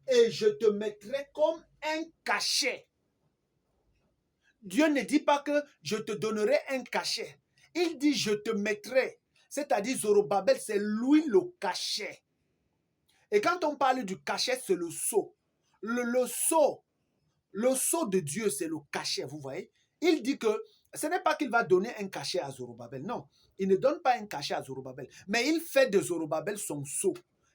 et je te mettrai comme un cachet. Dieu ne dit pas que je te donnerai un cachet. Il dit je te mettrai. C'est-à-dire Zorobabel, c'est lui le cachet. Et quand on parle du cachet, c'est le sceau. Le sceau de Dieu, c'est le cachet, vous voyez. Il dit que ce n'est pas qu'il va donner un cachet à Zorobabel, non. Il ne donne pas un cachet à Zorobabel, mais il fait de Zorobabel son sceau.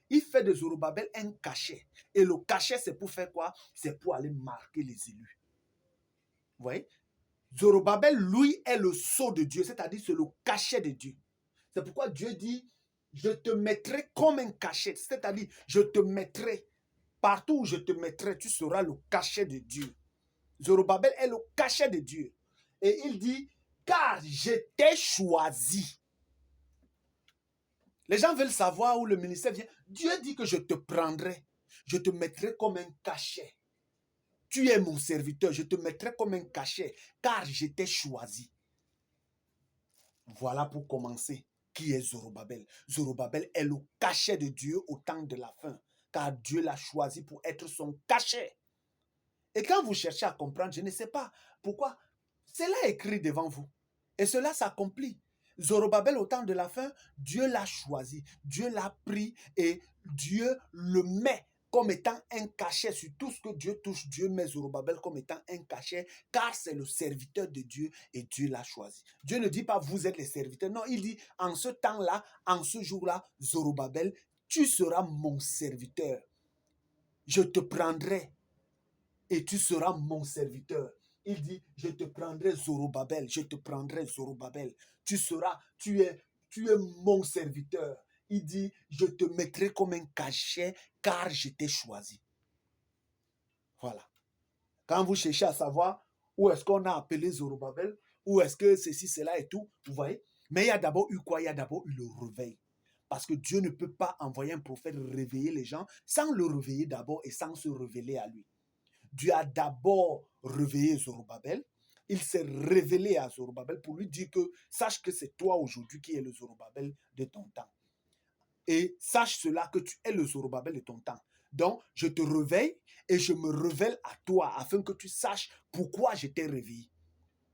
Il fait de Zorobabel un cachet. Et le cachet, c'est pour faire quoi? C'est pour aller marquer les élus. Vous voyez? Zorobabel, lui, est le sceau de Dieu, c'est-à-dire c'est le cachet de Dieu. C'est pourquoi Dieu dit, je te mettrai comme un cachet, c'est-à-dire je te mettrai, partout où je te mettrai, tu seras le cachet de Dieu. Zorobabel est le cachet de Dieu. Et il dit, car je t'ai choisi. Les gens veulent savoir où le ministère vient. Dieu dit que je te prendrai, je te mettrai comme un cachet. Tu es mon serviteur, je te mettrai comme un cachet, car je t'ai choisi. Voilà pour commencer. Qui est Zorobabel? Zorobabel est le cachet de Dieu au temps de la fin, car Dieu l'a choisi pour être son cachet. Et quand vous cherchez à comprendre, je ne sais pas pourquoi, c'est là écrit devant vous. Et cela s'accomplit. Zorobabel au temps de la fin, Dieu l'a choisi, Dieu l'a pris et Dieu le met comme étant un cachet sur tout ce que Dieu touche. Dieu met Zorobabel comme étant un cachet, car c'est le serviteur de Dieu et Dieu l'a choisi. Dieu ne dit pas vous êtes les serviteurs, non, il dit en ce temps-là, en ce jour-là, Zorobabel, tu seras mon serviteur. Je te prendrai et tu seras mon serviteur. Il dit, je te prendrai Zorobabel, je te prendrai Zorobabel. Tu es mon serviteur. Il dit, je te mettrai comme un cachet car je t'ai choisi. Voilà. Quand vous cherchez à savoir où est-ce qu'on a appelé Zorobabel, où est-ce que ceci, cela et tout, vous voyez. Mais il y a d'abord eu quoi? Il y a d'abord eu le réveil. Parce que Dieu ne peut pas envoyer un prophète réveiller les gens sans le réveiller d'abord et sans se révéler à lui. Dieu a d'abord réveillé Zorobabel. Il s'est révélé à Zorobabel pour lui dire que sache que c'est toi aujourd'hui qui es le Zorobabel de ton temps. Et sache cela que tu es le Zorobabel de ton temps. Donc, je te réveille et je me révèle à toi afin que tu saches pourquoi je t'ai réveillé.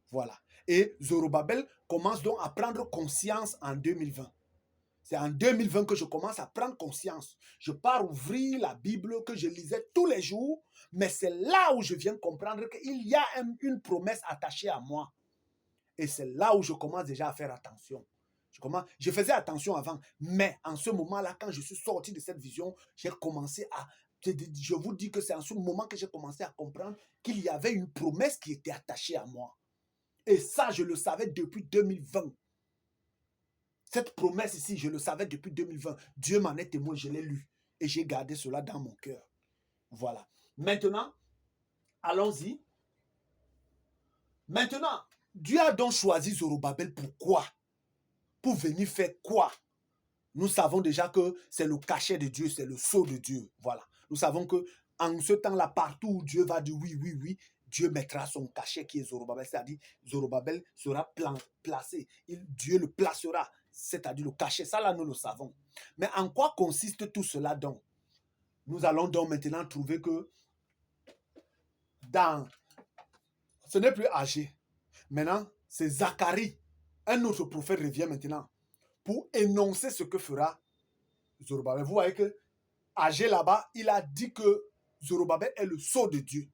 Voilà. Et Zorobabel commence donc à prendre conscience en 2020. C'est en 2020 que je commence à prendre conscience. Je pars ouvrir la Bible que je lisais tous les jours, mais c'est là où je viens comprendre qu'il y a une promesse attachée à moi. Et c'est là où je commence déjà à faire attention. Je faisais attention avant, mais en ce moment-là, quand je suis sorti de cette vision, j'ai commencé à... Je vous dis que c'est en ce moment que j'ai commencé à comprendre qu'il y avait une promesse qui était attachée à moi. Et ça, je le savais depuis 2020. Cette promesse ici, je le savais depuis 2020. Dieu m'en est témoin, je l'ai lu. Et j'ai gardé cela dans mon cœur. Voilà. Maintenant, allons-y. Maintenant, Dieu a donc choisi Zorobabel. Pourquoi? Pour venir faire quoi? Nous savons déjà que c'est le cachet de Dieu, c'est le sceau de Dieu. Voilà. Nous savons que en ce temps-là, partout où Dieu va dire oui, oui, oui, Dieu mettra son cachet qui est Zorobabel. C'est-à-dire, Zorobabel sera placé. Dieu le placera. C'est-à-dire le cachet. Ça, là, nous le savons. Mais en quoi consiste tout cela donc? Nous allons donc maintenant trouver que ce n'est plus Agé. Maintenant, c'est Zacharie. Un autre prophète revient maintenant pour énoncer ce que fera Zorobabel. Vous voyez que Agé là-bas, il a dit que Zorobabel est le sceau de Dieu.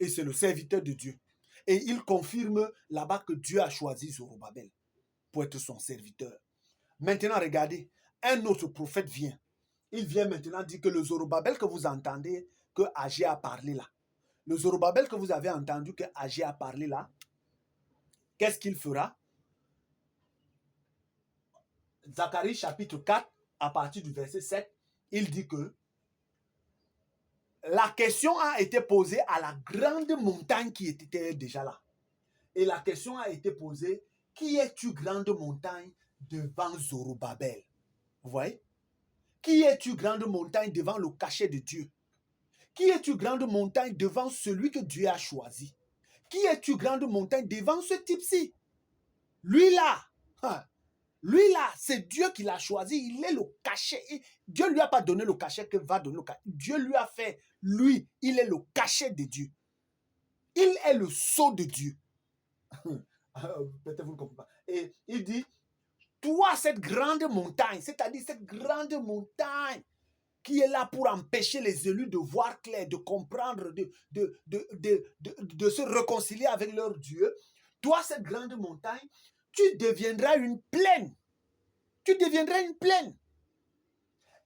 Et c'est le serviteur de Dieu. Et il confirme là-bas que Dieu a choisi Zorobabel pour être son serviteur. Maintenant, regardez, un autre prophète vient. Il vient maintenant dire que le Zorobabel que vous entendez, que Agé a parlé là, le Zorobabel que vous avez entendu que Agé a parlé là, qu'est-ce qu'il fera? Zacharie chapitre 4, à partir du verset 7, il dit que la question a été posée à la grande montagne qui était déjà là. Et la question a été posée, qui es-tu grande montagne devant Zorobabel? Vous voyez? Qui es-tu grande montagne devant le cachet de Dieu? Qui es-tu grande montagne devant celui que Dieu a choisi? Qui es-tu grande montagne devant ce type-ci? Lui là, lui là, c'est Dieu qui l'a choisi. Il est le cachet. Dieu ne lui a pas donné le cachet que va donner le cachet. Dieu lui a fait, lui, il est le cachet de Dieu. Il est le sceau de Dieu. Peut-être vous ne comprenez pas. Et il dit, toi, cette grande montagne, c'est-à-dire cette grande montagne qui est là pour empêcher les élus de voir clair, de comprendre, de se réconcilier avec leur Dieu. Toi, cette grande montagne, tu deviendras une plaine. Tu deviendras une plaine.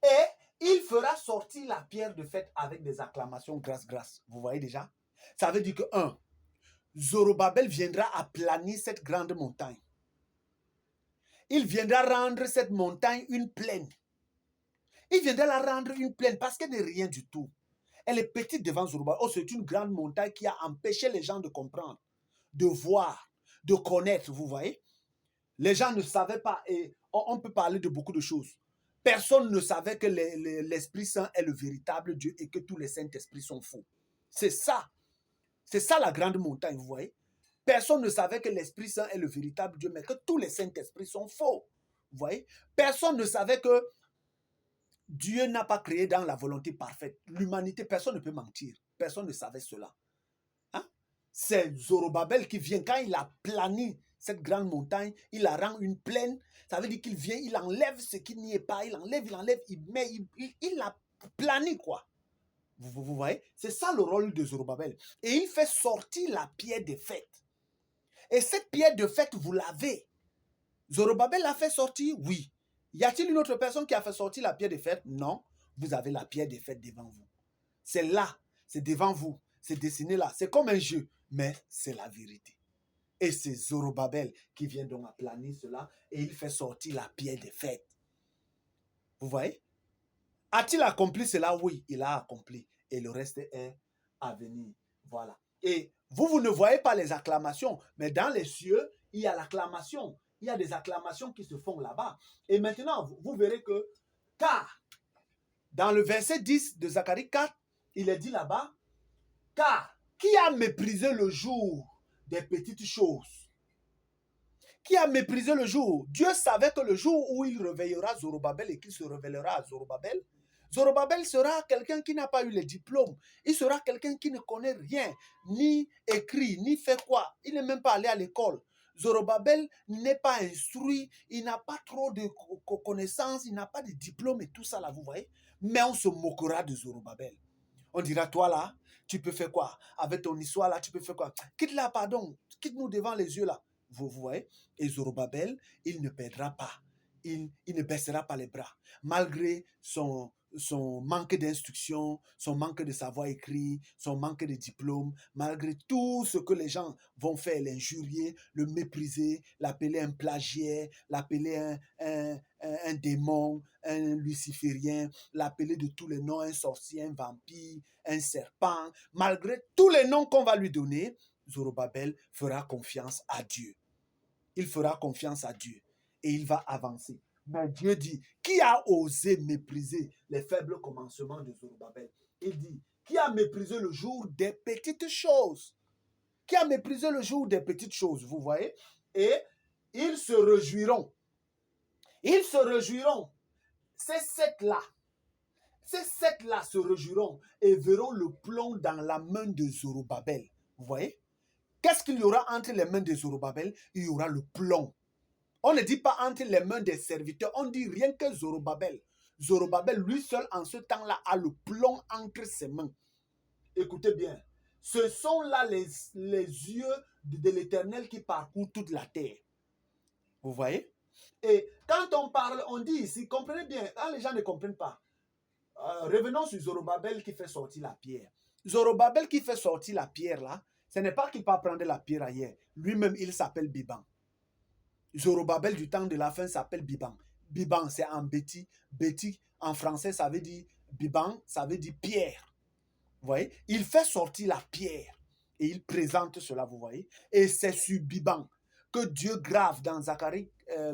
Et il fera sortir la pierre de fête avec des acclamations, grâce, grâce. Vous voyez déjà? Ça veut dire que, Zorobabel viendra aplanir cette grande montagne. Il viendra rendre cette montagne une plaine. Il viendra la rendre une plaine parce qu'elle n'est rien du tout. Elle est petite devant Zorobabel. Oh, c'est une grande montagne qui a empêché les gens de comprendre, de voir, de connaître, vous voyez? Les gens ne savaient pas, et on peut parler de beaucoup de choses. Personne ne savait que l'Esprit Saint est le véritable Dieu et que tous les Saints-Esprits sont faux. C'est ça. C'est ça la grande montagne, vous voyez? Personne ne savait que l'Esprit Saint est le véritable Dieu, mais que tous les Saints-Esprits sont faux. Vous voyez? Personne ne savait que Dieu n'a pas créé dans la volonté parfaite. L'humanité, personne ne peut mentir. Personne ne savait cela. Hein? C'est Zorobabel qui vient, quand il a plané cette grande montagne, il la rend une plaine. Ça veut dire qu'il vient, il enlève ce qui n'y est pas, il enlève, il met, il la planie, quoi. Vous voyez? C'est ça le rôle de Zorobabel. Et il fait sortir la pierre de fête. Et cette pierre de fête, vous l'avez. Zorobabel l'a fait sortir, oui. Y a-t-il une autre personne qui a fait sortir la pierre des fêtes? Non. Vous avez la pierre des fêtes devant vous. C'est là, c'est devant vous, c'est dessiné là. C'est comme un jeu, mais c'est la vérité. Et c'est Zorobabel qui vient donc aplanir cela et il fait sortir la pierre des fêtes. Vous voyez? A-t-il accompli cela? Oui, il a accompli. Et le reste est à venir. Voilà. Et vous ne voyez pas les acclamations, mais dans les cieux, il y a l'acclamation. Il y a des acclamations qui se font là-bas. Et maintenant, vous verrez que, car, dans le verset 10 de Zacharie 4, il est dit là-bas, car, qui a méprisé le jour des petites choses? Qui a méprisé le jour? Dieu savait que le jour où il réveillera Zorobabel et qu'il se révélera à Zorobabel, Zorobabel sera quelqu'un qui n'a pas eu les diplômes. Il sera quelqu'un qui ne connaît rien, ni écrit, ni fait quoi. Il n'est même pas allé à l'école. Zorobabel n'est pas instruit, il n'a pas trop de connaissances, il n'a pas de diplôme et tout ça là, vous voyez. Mais on se moquera de Zorobabel. On dira, toi là, tu peux faire quoi? Avec ton histoire là, tu peux faire quoi? Quitte là, pardon, quitte-nous devant les yeux là. Vous voyez? Et Zorobabel, il ne perdra pas. Il ne baissera pas les bras. Malgré son manque d'instruction, son manque de savoir écrit, son manque de diplôme, malgré tout ce que les gens vont faire, l'injurier, le mépriser, l'appeler un plagiaire, l'appeler un démon, un luciférien, l'appeler de tous les noms, un sorcier, un vampire, un serpent, malgré tous les noms qu'on va lui donner, Zorobabel fera confiance à Dieu. Il fera confiance à Dieu et il va avancer. Mais Dieu dit, qui a osé mépriser les faibles commencements de Zorobabel? Il dit, qui a méprisé le jour des petites choses? Qui a méprisé le jour des petites choses, vous voyez? Et ils se réjouiront. Ils se réjouiront. Ces sept-là se réjouiront et verront le plomb dans la main de Zorobabel. Vous voyez? Qu'est-ce qu'il y aura entre les mains de Zorobabel? Il y aura le plomb. On ne dit pas entre les mains des serviteurs, on dit rien que Zorobabel. Zorobabel, lui seul, en ce temps-là, a le plomb entre ses mains. Écoutez bien, ce sont là les yeux de l'Éternel qui parcourent toute la terre. Vous voyez? Et quand on parle, on dit ici, comprenez bien, quand les gens ne comprennent pas, revenons sur Zorobabel qui fait sortir la pierre. Zorobabel qui fait sortir la pierre là, ce n'est pas qu'il va prendre la pierre ailleurs. Lui-même, il s'appelle Biban. Zorobabel du temps de la fin s'appelle Biban. Biban, c'est en béti. Béti, en français, ça veut dire Biban, ça veut dire pierre. Vous voyez? Il fait sortir la pierre et il présente cela, vous voyez? Et c'est sur Biban que Dieu grave dans Zacharie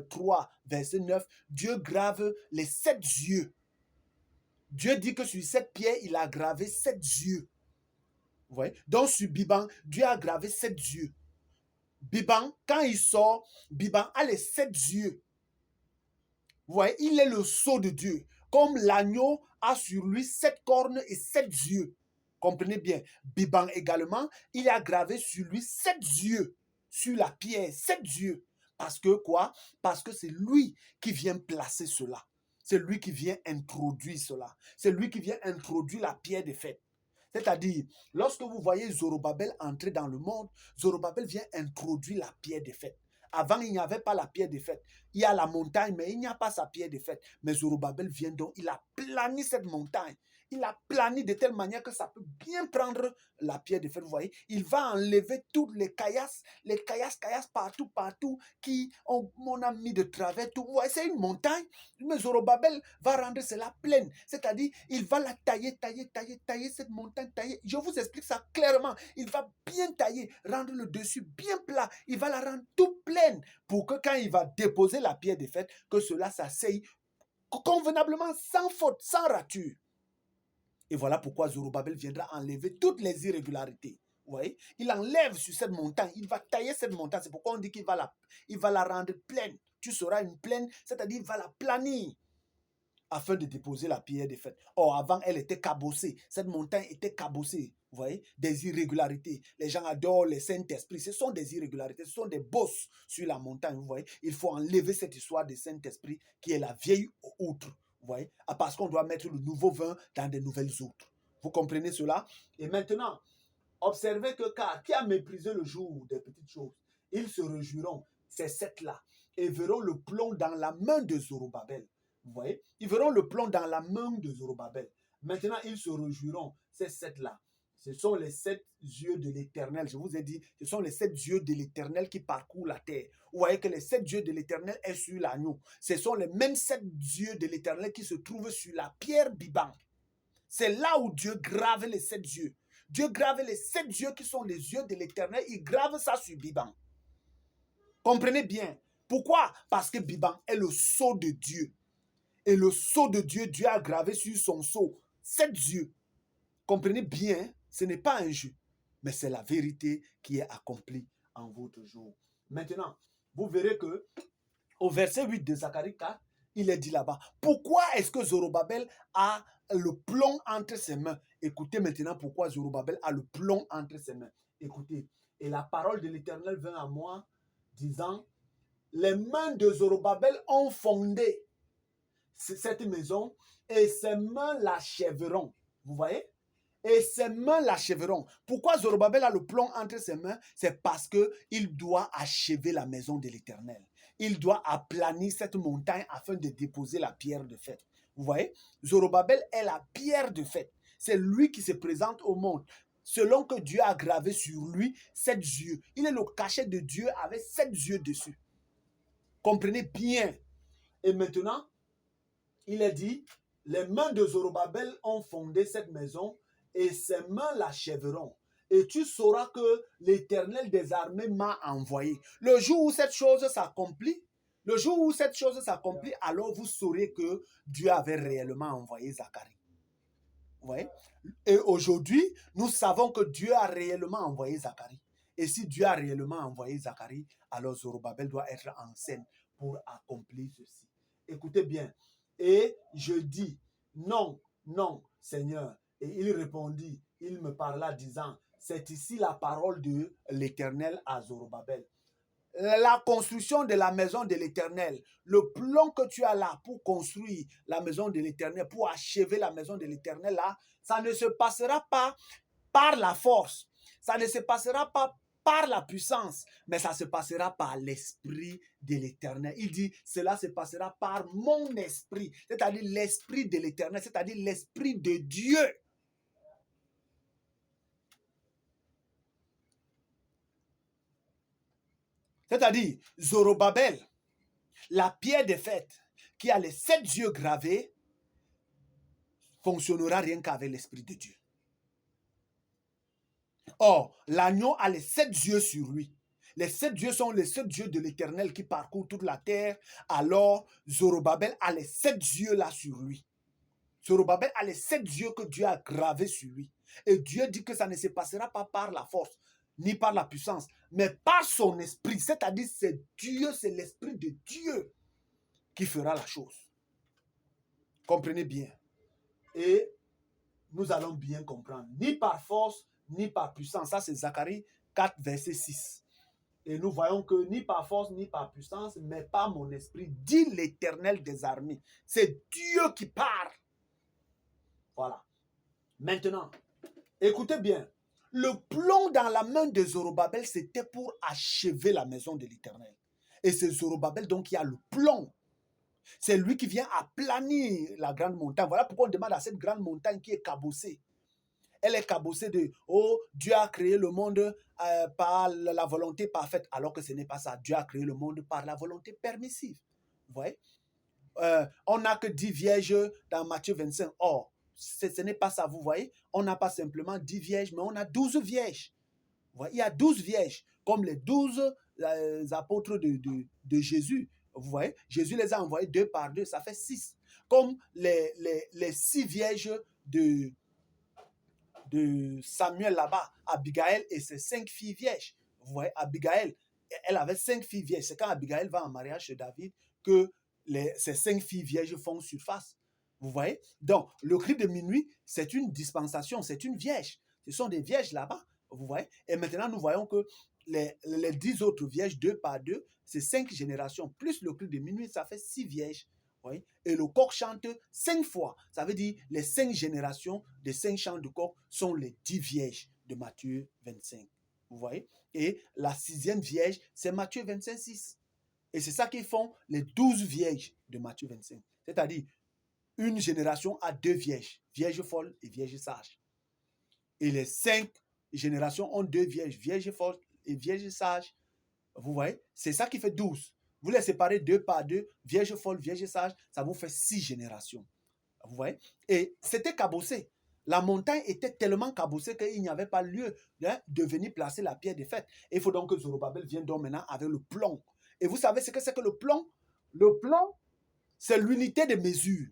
3, verset 9, Dieu grave les 7 yeux. Dieu dit que sur cette pierre, il a gravé 7 yeux. Vous voyez? Donc sur Biban, Dieu a gravé 7 yeux. Biban, quand il sort, Biban a les 7 yeux. Vous voyez, il est le sceau de Dieu. Comme l'agneau a sur lui 7 cornes et 7 yeux. Comprenez bien. Biban également, il a gravé sur lui 7 yeux. Sur la pierre, 7 yeux. Parce que quoi? Parce que c'est lui qui vient placer cela. C'est lui qui vient introduire cela. C'est lui qui vient introduire la pierre des fêtes. C'est-à-dire, lorsque vous voyez Zorobabel entrer dans le monde, Zorobabel vient introduire la pierre des fêtes. Avant, il n'y avait pas la pierre des fêtes. Il y a la montagne, mais il n'y a pas sa pierre des fêtes. Mais Zorobabel vient donc, il a plani cette montagne. Il a plani de telle manière que ça peut bien prendre la pierre des fêtes. Vous voyez, il va enlever toutes les caillasses partout, qui on a mis de travers. Tout. Vous voyez, c'est une montagne, mais Zorobabel va rendre cela pleine. C'est-à-dire, il va la tailler, cette montagne tailler. Je vous explique ça clairement. Il va bien tailler, rendre le dessus bien plat. Il va la rendre toute pleine pour que quand il va déposer la pierre des fêtes, que cela s'asseye convenablement, sans faute, sans rature. Et voilà pourquoi Zorobabel viendra enlever toutes les irrégularités. Vous voyez? Il enlève sur cette montagne, il va tailler cette montagne. C'est pourquoi on dit qu'il va la rendre pleine. Tu seras une plaine, c'est-à-dire il va la planir afin de déposer la pierre des fêtes. Or, avant, elle était cabossée. Cette montagne était cabossée. Vous voyez? Des irrégularités. Les gens adorent les Saint-Esprit. Ce sont des irrégularités. Ce sont des bosses sur la montagne. Vous voyez? Il faut enlever cette histoire de Saint-Esprit qui est la vieille outre. Vous voyez? Parce qu'on doit mettre le nouveau vin dans de nouvelles outres. Vous comprenez cela? Et maintenant, observez que car qui a méprisé le jour des petites choses, ils se réjouiront. C'est 7 là. et verront le plomb dans la main de Zorobabel. Vous voyez? Ils verront le plomb dans la main de Zorobabel. Maintenant, ils se réjouiront. Ces 7-là. Ce sont les 7 yeux de l'Éternel. Je vous ai dit, ce sont les 7 yeux de l'Éternel qui parcourent la terre. Vous voyez que les 7 yeux de l'Éternel sont sur l'agneau. Ce sont les mêmes 7 yeux de l'Éternel qui se trouvent sur la pierre Biban. C'est là où Dieu grave les 7 yeux. Dieu grave les 7 yeux qui sont les yeux de l'Éternel. Il grave ça sur Biban. Comprenez bien. Pourquoi? Parce que Biban est le sceau de Dieu. Et le sceau de Dieu, Dieu a gravé sur son sceau 7 yeux. Comprenez bien, ce n'est pas un jeu, mais c'est la vérité qui est accomplie en votre jour. Maintenant, vous verrez que au verset 8 de Zacharie 4, il est dit là-bas, pourquoi est-ce que Zorobabel a le plomb entre ses mains? Écoutez maintenant pourquoi Zorobabel a le plomb entre ses mains. Écoutez, et la parole de l'Éternel vint à moi, disant, les mains de Zorobabel ont fondé cette maison et ses mains l'achèveront. Vous voyez? Et ses mains l'achèveront. Pourquoi Zorobabel a le plomb entre ses mains? C'est parce qu'il doit achever la maison de l'Éternel. Il doit aplanir cette montagne afin de déposer la pierre de fête. Vous voyez? Zorobabel est la pierre de fête. C'est lui qui se présente au monde. Selon que Dieu a gravé sur lui 7 yeux. Il est le cachet de Dieu avec 7 yeux dessus. Comprenez bien. Et maintenant, il est dit, les mains de Zorobabel ont fondé cette maison et ses mains l'achèveront. Et tu sauras que l'Éternel des armées m'a envoyé. Le jour où cette chose s'accomplit, alors vous saurez que Dieu avait réellement envoyé Zacharie. Vous voyez? Et aujourd'hui, nous savons que Dieu a réellement envoyé Zacharie. Et si Dieu a réellement envoyé Zacharie, alors Zorobabel doit être en scène pour accomplir ceci. Écoutez bien. Et je dis, non, non, Seigneur. Et il répondit, il me parla disant, c'est ici la parole de l'Éternel à Zorobabel. La construction de la maison de l'Éternel, le plan que tu as là pour construire la maison de l'Éternel, pour achever la maison de l'Éternel là, ça ne se passera pas par la force, ça ne se passera pas par la puissance, mais ça se passera par l'esprit de l'Éternel. Il dit, cela se passera par mon esprit, c'est-à-dire l'esprit de l'Éternel, c'est-à-dire l'esprit de Dieu. C'est-à-dire, Zorobabel, la pierre de fête, qui a les 7 yeux gravés, fonctionnera rien qu'avec l'esprit de Dieu. Or, l'agneau a les 7 yeux sur lui. Les 7 yeux sont les 7 yeux de l'Éternel qui parcourent toute la terre. Alors, Zorobabel a les 7 yeux là sur lui. Zorobabel a les 7 yeux que Dieu a gravés sur lui. Et Dieu dit que ça ne se passera pas par la force, ni par la puissance, mais par son esprit. C'est-à-dire, c'est Dieu, c'est l'esprit de Dieu qui fera la chose. Comprenez bien. Et nous allons bien comprendre. Ni par force, ni par puissance. Ça, c'est Zacharie 4, verset 6. Et nous voyons que ni par force, ni par puissance, mais par mon esprit, dit l'Éternel des armées. C'est Dieu qui parle. Voilà. Maintenant, écoutez bien. Le plomb dans la main de Zorobabel, c'était pour achever la maison de l'Éternel. Et c'est Zorobabel donc qui a le plomb. C'est lui qui vient aplanir la grande montagne. Voilà pourquoi on demande à cette grande montagne qui est cabossée. Elle est cabossée de « Oh, Dieu a créé le monde par la volonté parfaite », alors que ce n'est pas ça. Dieu a créé le monde par la volonté permissive. Vous voyez? On n'a que 10 vierges dans Matthieu 25. Or, ce n'est pas ça, vous voyez? On n'a pas simplement 10 vierges, mais on a 12 vierges. Vous voyez? Il y a 12 vierges, comme les 12 apôtres de Jésus. Vous voyez? Jésus les a envoyés 2 par 2, ça fait 6. Comme les 6 vierges de Samuel là-bas, Abigail et ses 5 filles vierges. Vous voyez, Abigail, elle avait 5 filles vierges. C'est quand Abigail va en mariage chez David que ces 5 filles vierges font surface. Vous voyez? Donc, le cri de minuit, c'est une dispensation, c'est une vierge. Ce sont des vierges là-bas. Vous voyez? Et maintenant, nous voyons que les 10 autres vierges, 2 par 2, c'est 5 générations. Plus le cri de minuit, ça fait 6 vierges. Oui. Et le coq chante 5 fois. Ça veut dire les 5 générations des 5 chants de coq sont les 10 vierges de Matthieu 25. Vous voyez? Et la 6e vierge, c'est Matthieu 25, 6. Et c'est ça qu'ils font les 12 vierges de Matthieu 25. C'est-à-dire, une génération a 2 vierges, vierges folles et vierges sages. Et les 5 générations ont 2 vierges, vierges folles et vierges sages. Vous voyez, c'est ça qui fait 12. Vous les séparez 2 par 2, vierges folles, vierges sages, ça vous fait 6 générations. Vous voyez? Et c'était cabossé. La montagne était tellement cabossée qu'il n'y avait pas lieu de venir placer la pierre des fêtes. Il faut donc que Zorobabel vienne donc maintenant avec le plomb. Et vous savez ce que c'est que le plomb? Le plomb, c'est l'unité de mesure.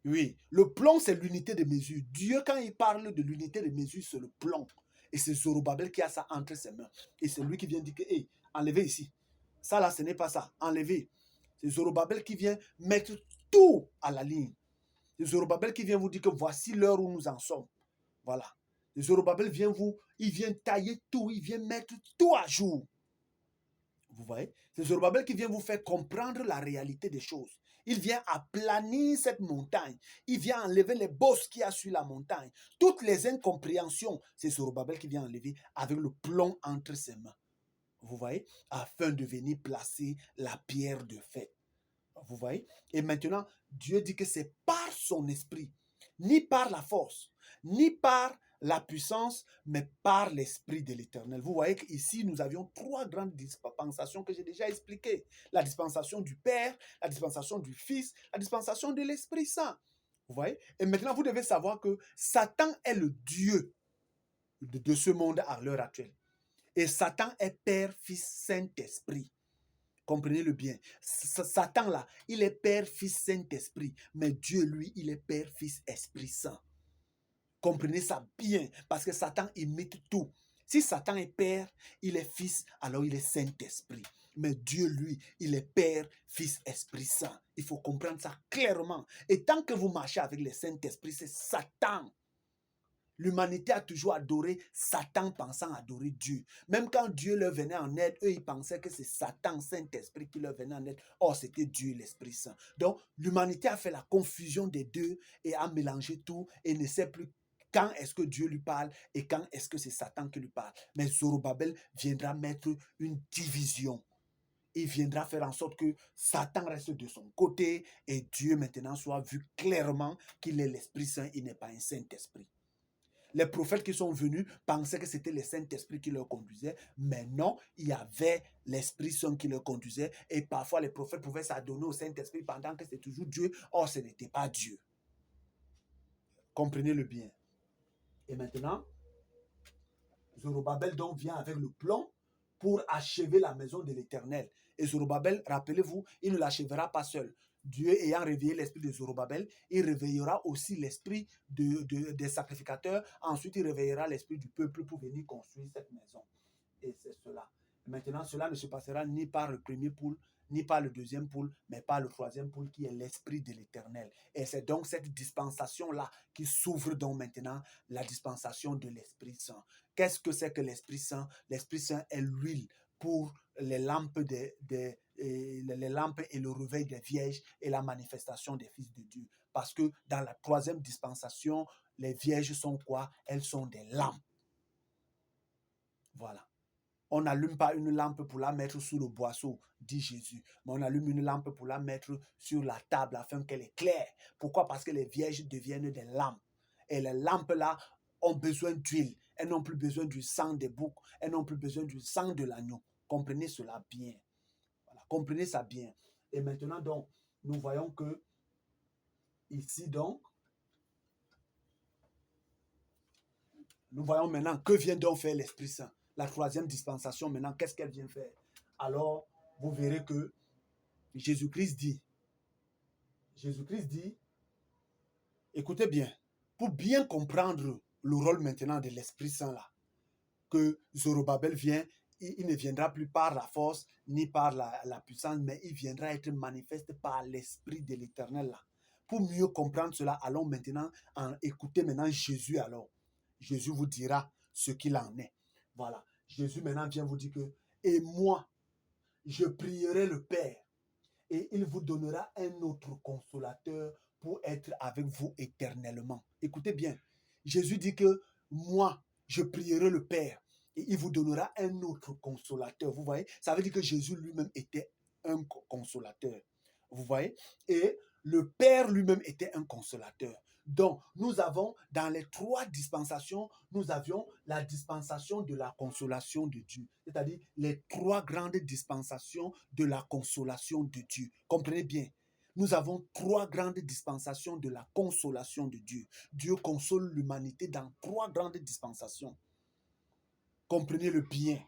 Oui, le plomb, c'est l'unité de mesure. Dieu, quand il parle de l'unité de mesure, c'est le plomb. Et c'est Zorobabel qui a ça entre ses mains. Et c'est lui qui vient dire que, hey, enlevez ici. Ça là, ce n'est pas ça. Enlevez. C'est Zorobabel qui vient mettre tout à la ligne. C'est Zorobabel qui vient vous dire que voici l'heure où nous en sommes. Voilà. Zorobabel vient il vient tailler tout, il vient mettre tout à jour. Vous voyez? C'est Zorobabel qui vient vous faire comprendre la réalité des choses. Il vient aplanir cette montagne. Il vient enlever les bosses qu'il y a sur la montagne. Toutes les incompréhensions, c'est Zorobabel qui vient enlever avec le plomb entre ses mains. Vous voyez? Afin de venir placer la pierre de fête. Vous voyez? Et maintenant, Dieu dit que c'est par son esprit, ni par la force, ni par la puissance, mais par l'esprit de l'Éternel. Vous voyez qu'ici, nous avions 3 grandes dispensations que j'ai déjà expliquées. La dispensation du Père, la dispensation du Fils, la dispensation de l'Esprit Saint. Vous voyez? Et maintenant, vous devez savoir que Satan est le Dieu de ce monde à l'heure actuelle. Et Satan est Père, Fils, Saint-Esprit. Comprenez-le bien. Satan là, il est Père, Fils, Saint-Esprit. Mais Dieu, lui, il est Père, Fils, Esprit Saint. Comprenez ça bien. Parce que Satan imite tout. Si Satan est Père, il est Fils, alors il est Saint-Esprit. Mais Dieu, lui, il est Père, Fils, Esprit Saint. Il faut comprendre ça clairement. Et tant que vous marchez avec le Saint-Esprit, c'est Satan. L'humanité a toujours adoré Satan pensant adorer Dieu. Même quand Dieu leur venait en aide, eux, ils pensaient que c'est Satan, Saint-Esprit qui leur venait en aide. Or, c'était Dieu, l'Esprit Saint. Donc, l'humanité a fait la confusion des deux et a mélangé tout et ne sait plus quand est-ce que Dieu lui parle et quand est-ce que c'est Satan qui lui parle. Mais Zorobabel viendra mettre une division. Il viendra faire en sorte que Satan reste de son côté et Dieu maintenant soit vu clairement qu'il est l'Esprit Saint, il n'est pas un Saint-Esprit. Les prophètes qui sont venus pensaient que c'était le Saint-Esprit qui leur conduisait, mais non, il y avait l'Esprit Saint qui leur conduisait, et parfois les prophètes pouvaient s'adonner au Saint-Esprit pendant que c'est toujours Dieu, or ce n'était pas Dieu. Comprenez-le bien. Et maintenant, Zorobabel donc vient avec le plan pour achever la maison de l'Éternel. Et Zorobabel, rappelez-vous, il ne l'achèvera pas seul. Dieu ayant réveillé l'esprit de Zorobabel, il réveillera aussi l'esprit des sacrificateurs. Ensuite, il réveillera l'esprit du peuple pour venir construire cette maison. Et c'est cela. Maintenant, cela ne se passera ni par le premier poule, ni par le deuxième poule, mais par le troisième poule qui est l'esprit de l'Éternel. Et c'est donc cette dispensation-là qui s'ouvre donc maintenant, la dispensation de l'Esprit Saint. Qu'est-ce que c'est que l'Esprit Saint? L'Esprit Saint est l'huile pour les lampes, les lampes et le réveil des vierges et la manifestation des fils de Dieu. Parce que dans la troisième dispensation, les vierges sont quoi? Elles sont des lampes. Voilà. On n'allume pas une lampe pour la mettre sous le boisseau, dit Jésus. Mais on allume une lampe pour la mettre sur la table afin qu'elle éclaire. Pourquoi? Parce que les vierges deviennent des lampes. Et les lampes-là ont besoin d'huile. Elles n'ont plus besoin du sang des boucs. Elles n'ont plus besoin du sang de l'agneau. Comprenez cela bien. Voilà. Comprenez ça bien. Et maintenant, donc, nous voyons que ici, donc, nous voyons maintenant que vient donc faire l'Esprit Saint. La troisième dispensation, maintenant, qu'est-ce qu'elle vient faire? Alors, vous verrez que Jésus-Christ dit, écoutez bien, pour bien comprendre le rôle maintenant de l'Esprit Saint là, que Zorobabel vient, il ne viendra plus par la force ni par la puissance, mais il viendra être manifeste par l'Esprit de l'Éternel là. Pour mieux comprendre cela, allons maintenant écouter maintenant Jésus alors. Jésus vous dira ce qu'il en est. Voilà. Jésus maintenant vient vous dire que, et moi, je prierai le Père et il vous donnera un autre consolateur pour être avec vous éternellement. Écoutez bien. Jésus dit que moi, je prierai le Père Et il vous donnera un autre consolateur. Vous voyez, ça veut dire que Jésus lui-même était un consolateur. Vous voyez, et le Père lui-même était un consolateur. Donc, nous avons, dans les 3 dispensations, nous avions la dispensation de la consolation de Dieu. C'est-à-dire les 3 grandes dispensations de la consolation de Dieu. Comprenez bien. Nous avons 3 grandes dispensations de la consolation de Dieu. Dieu console l'humanité dans 3 grandes dispensations. Comprenez-le bien.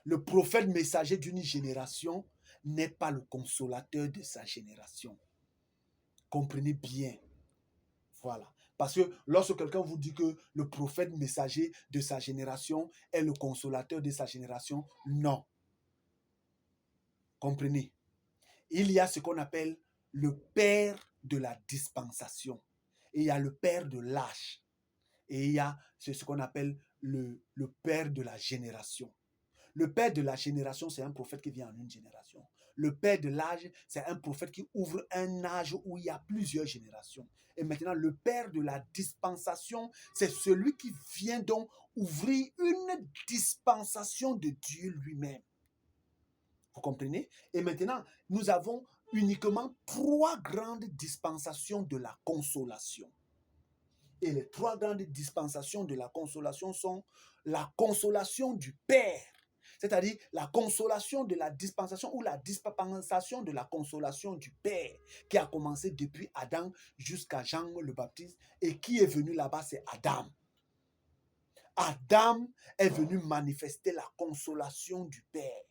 Le prophète messager d'une génération n'est pas le consolateur de sa génération. Comprenez bien. Voilà. Parce que lorsque quelqu'un vous dit que le prophète messager de sa génération est le consolateur de sa génération, non. Comprenez. Il y a ce qu'on appelle le père de la dispensation. Et il y a le père de l'âge. Et il y a ce qu'on appelle le père de la génération. Le père de la génération, c'est un prophète qui vient en une génération. Le père de l'âge, c'est un prophète qui ouvre un âge où il y a plusieurs générations. Et maintenant, le père de la dispensation, c'est celui qui vient donc ouvrir une dispensation de Dieu lui-même. Vous comprenez? Et maintenant, nous avons uniquement 3 grandes dispensations de la consolation. Et les 3 grandes dispensations de la consolation sont la consolation du Père, c'est-à-dire la consolation de la dispensation ou la dispensation de la consolation du Père qui a commencé depuis Adam jusqu'à Jean le Baptiste et qui est venu là-bas, c'est Adam. Adam est venu manifester la consolation du Père.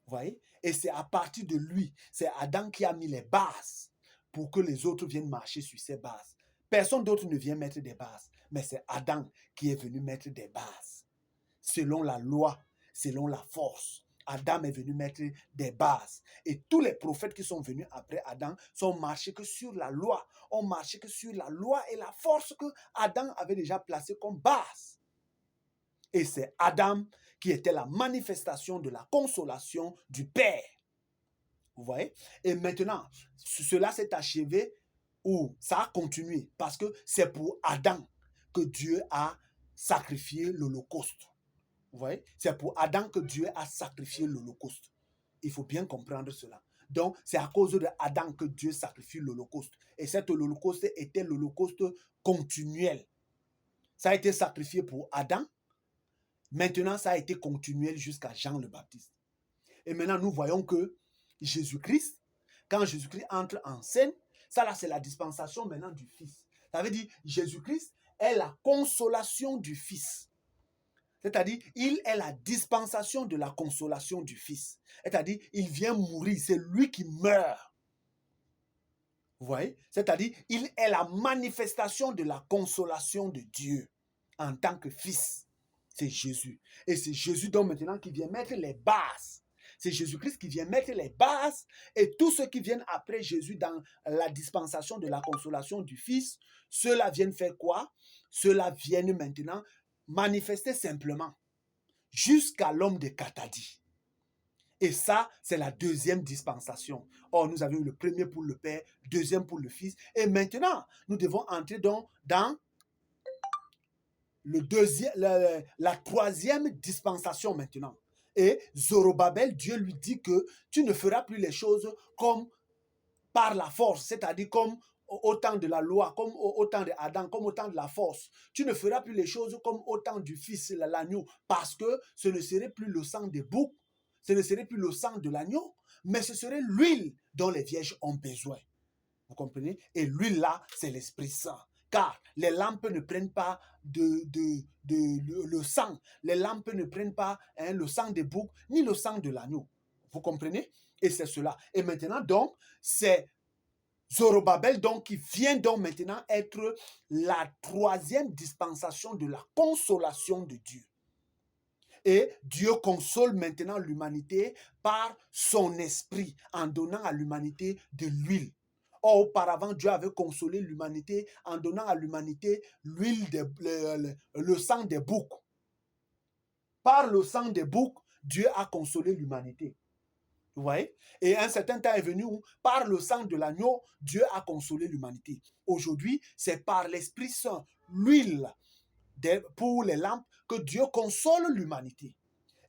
Vous voyez? Et c'est à partir de lui, c'est Adam qui a mis les bases pour que les autres viennent marcher sur ces bases. Personne d'autre ne vient mettre des bases, mais c'est Adam qui est venu mettre des bases. Selon la loi, selon la force, Adam est venu mettre des bases. Et tous les prophètes qui sont venus après Adam sont marchés que sur la loi. Ont marché que sur la loi et la force que Adam avait déjà placée comme base. Et c'est Adam qui était la manifestation de la consolation du Père. Vous voyez? Et maintenant, cela s'est achevé ou ça a continué parce que c'est pour Adam que Dieu a sacrifié l'Holocauste. Vous voyez? C'est pour Adam que Dieu a sacrifié l'Holocauste. Il faut bien comprendre cela. Donc, c'est à cause de Adam que Dieu sacrifie l'Holocauste. Et cet Holocauste était l'Holocauste continuel. Ça a été sacrifié pour Adam. Maintenant, ça a été continuel jusqu'à Jean le Baptiste. Et maintenant, nous voyons que Jésus-Christ, quand Jésus-Christ entre en scène, ça là, c'est la dispensation maintenant du Fils. Ça veut dire, Jésus-Christ est la consolation du Fils. C'est-à-dire, il est la dispensation de la consolation du Fils. C'est-à-dire, il vient mourir, c'est lui qui meurt. Vous voyez? C'est-à-dire, il est la manifestation de la consolation de Dieu en tant que Fils. C'est Jésus. Et c'est Jésus donc maintenant qui vient mettre les bases. C'est Jésus-Christ qui vient mettre les bases et tous ceux qui viennent après Jésus dans la dispensation de la consolation du Fils, ceux-là viennent faire quoi? Ceux-là viennent maintenant manifester simplement jusqu'à l'homme de Katadi. Et ça, c'est la deuxième dispensation. Or, nous avions le premier pour le Père, deuxième pour le Fils. Et maintenant, nous devons entrer donc dans la troisième dispensation maintenant. Et Zorobabel, Dieu lui dit que tu ne feras plus les choses comme par la force, c'est-à-dire comme au temps de la loi, comme au temps de Adam, comme au temps de la force. Tu ne feras plus les choses comme au temps du Fils, l'agneau, parce que ce ne serait plus le sang des boucs, ce ne serait plus le sang de l'agneau, mais ce serait l'huile dont les vierges ont besoin. Vous comprenez? Et l'huile là, c'est l'Esprit Saint. Car les lampes ne prennent pas le sang. Les lampes ne prennent pas le sang des boucs, ni le sang de l'agneau. Vous comprenez? Et c'est cela. Et maintenant, donc, c'est Zorobabel donc, qui vient donc maintenant être la troisième dispensation de la consolation de Dieu. Et Dieu console maintenant l'humanité par son esprit en donnant à l'humanité de l'huile. Or, auparavant, Dieu avait consolé l'humanité en donnant à l'humanité l'huile, le sang des boucs. Par le sang des boucs, Dieu a consolé l'humanité. Vous voyez? Et un certain temps est venu où, par le sang de l'agneau, Dieu a consolé l'humanité. Aujourd'hui, c'est par l'Esprit Saint, l'huile pour les lampes, que Dieu console l'humanité.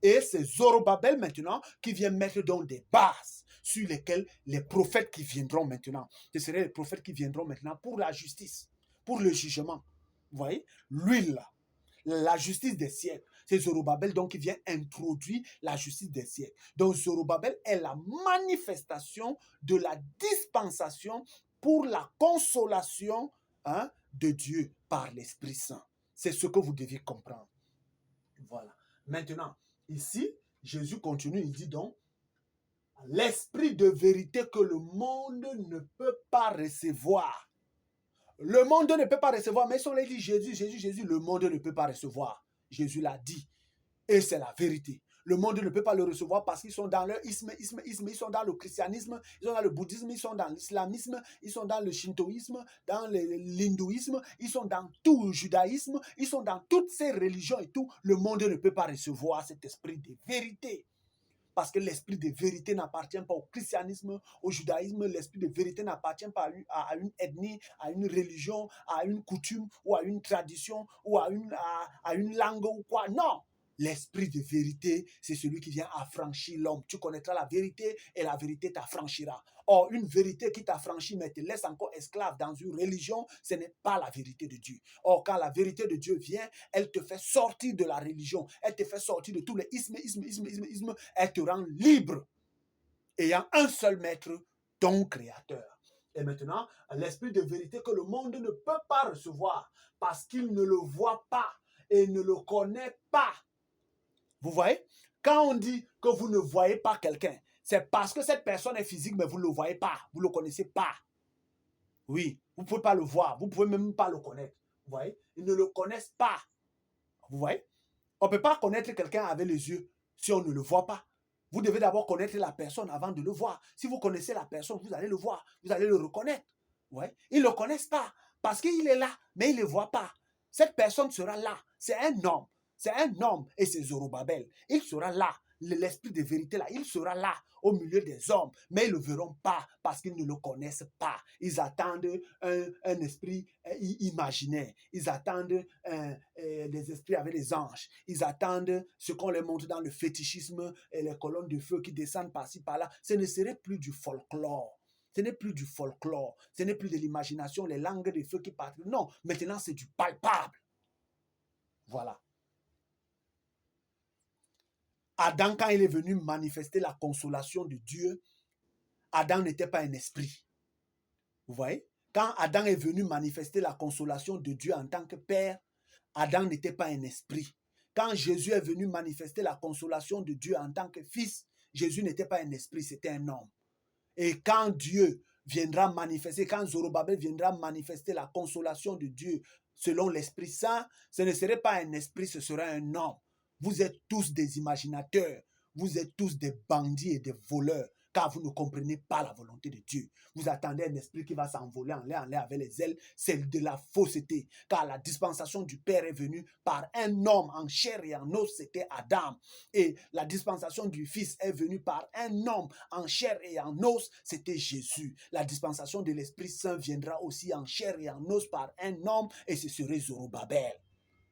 Et c'est Zorobabel maintenant qui vient mettre donc des bases sur lesquelles les prophètes qui viendront maintenant, ce seraient les prophètes qui viendront maintenant pour la justice, pour le jugement. Vous voyez, l'huile, la justice des siècles. C'est Zorobabel donc qui vient introduire la justice des siècles. Donc Zorobabel est la manifestation de la dispensation pour la consolation de Dieu par l'Esprit Saint. C'est ce que vous devez comprendre. Voilà. Maintenant, ici, Jésus continue, il dit donc, l'esprit de vérité que le monde ne peut pas recevoir. Le monde ne peut pas recevoir, mais si on dit Jésus, le monde ne peut pas recevoir. Jésus l'a dit. Et c'est la vérité. Le monde ne peut pas le recevoir parce qu'ils sont dans leur isme, ils sont dans le christianisme, ils sont dans le bouddhisme, ils sont dans l'islamisme, ils sont dans le shintoïsme, dans l'hindouisme, ils sont dans tout le judaïsme, ils sont dans toutes ces religions et tout. Le monde ne peut pas recevoir cet esprit de vérité. Parce que l'esprit de vérité n'appartient pas au christianisme, au judaïsme. L'esprit de vérité n'appartient pas à une ethnie, à une religion, à une coutume ou à une tradition ou à une langue ou quoi. Non! L'esprit de vérité, c'est celui qui vient affranchir l'homme. Tu connaîtras la vérité et la vérité t'affranchira. Or, une vérité qui t'affranchit mais te laisse encore esclave dans une religion, ce n'est pas la vérité de Dieu. Or, quand la vérité de Dieu vient, elle te fait sortir de la religion. Elle te fait sortir de tous les ismes. Elle te rend libre, ayant un seul maître, ton créateur. Et maintenant, l'esprit de vérité que le monde ne peut pas recevoir parce qu'il ne le voit pas et ne le connaît pas. Vous voyez? Quand on dit que vous ne voyez pas quelqu'un, c'est parce que cette personne est physique, mais vous ne le voyez pas. Vous ne le connaissez pas. Oui, vous ne pouvez pas le voir. Vous ne pouvez même pas le connaître. Vous voyez? Ils ne le connaissent pas. Vous voyez? On ne peut pas connaître quelqu'un avec les yeux si on ne le voit pas. Vous devez d'abord connaître la personne avant de le voir. Si vous connaissez la personne, vous allez le voir. Vous allez le reconnaître. Vous voyez? Ils ne le connaissent pas parce qu'il est là, mais ils ne le voient pas. Cette personne sera là. C'est un homme. C'est un homme et c'est Zorobabel. Il sera là, l'esprit de vérité là, il sera là au milieu des hommes, mais ils ne le verront pas parce qu'ils ne le connaissent pas. Ils attendent un esprit imaginaire. Ils attendent des esprits avec les anges. Ils attendent ce qu'on leur montre dans le fétichisme et les colonnes de feu qui descendent par-ci par-là. Ce ne serait plus du folklore. Ce n'est plus du folklore. Ce n'est plus de l'imagination, les langues de feu qui partent. Non, maintenant c'est du palpable. Voilà. Adam, quand il est venu manifester la consolation de Dieu, Adam n'était pas un esprit. Vous voyez? Quand Adam est venu manifester la consolation de Dieu en tant que père, Adam n'était pas un esprit. Quand Jésus est venu manifester la consolation de Dieu en tant que fils, Jésus n'était pas un esprit, c'était un homme. Et quand Dieu viendra manifester, quand Zorobabel viendra manifester la consolation de Dieu selon l'Esprit Saint, ce ne serait pas un esprit, ce sera un homme. Vous êtes tous des imaginateurs, vous êtes tous des bandits et des voleurs, car vous ne comprenez pas la volonté de Dieu. Vous attendez un esprit qui va s'envoler en l'air avec les ailes, c'est de la fausseté, car la dispensation du Père est venue par un homme en chair et en os, c'était Adam. Et la dispensation du Fils est venue par un homme en chair et en os, c'était Jésus. La dispensation de l'Esprit Saint viendra aussi en chair et en os par un homme, et ce serait Zorobabel.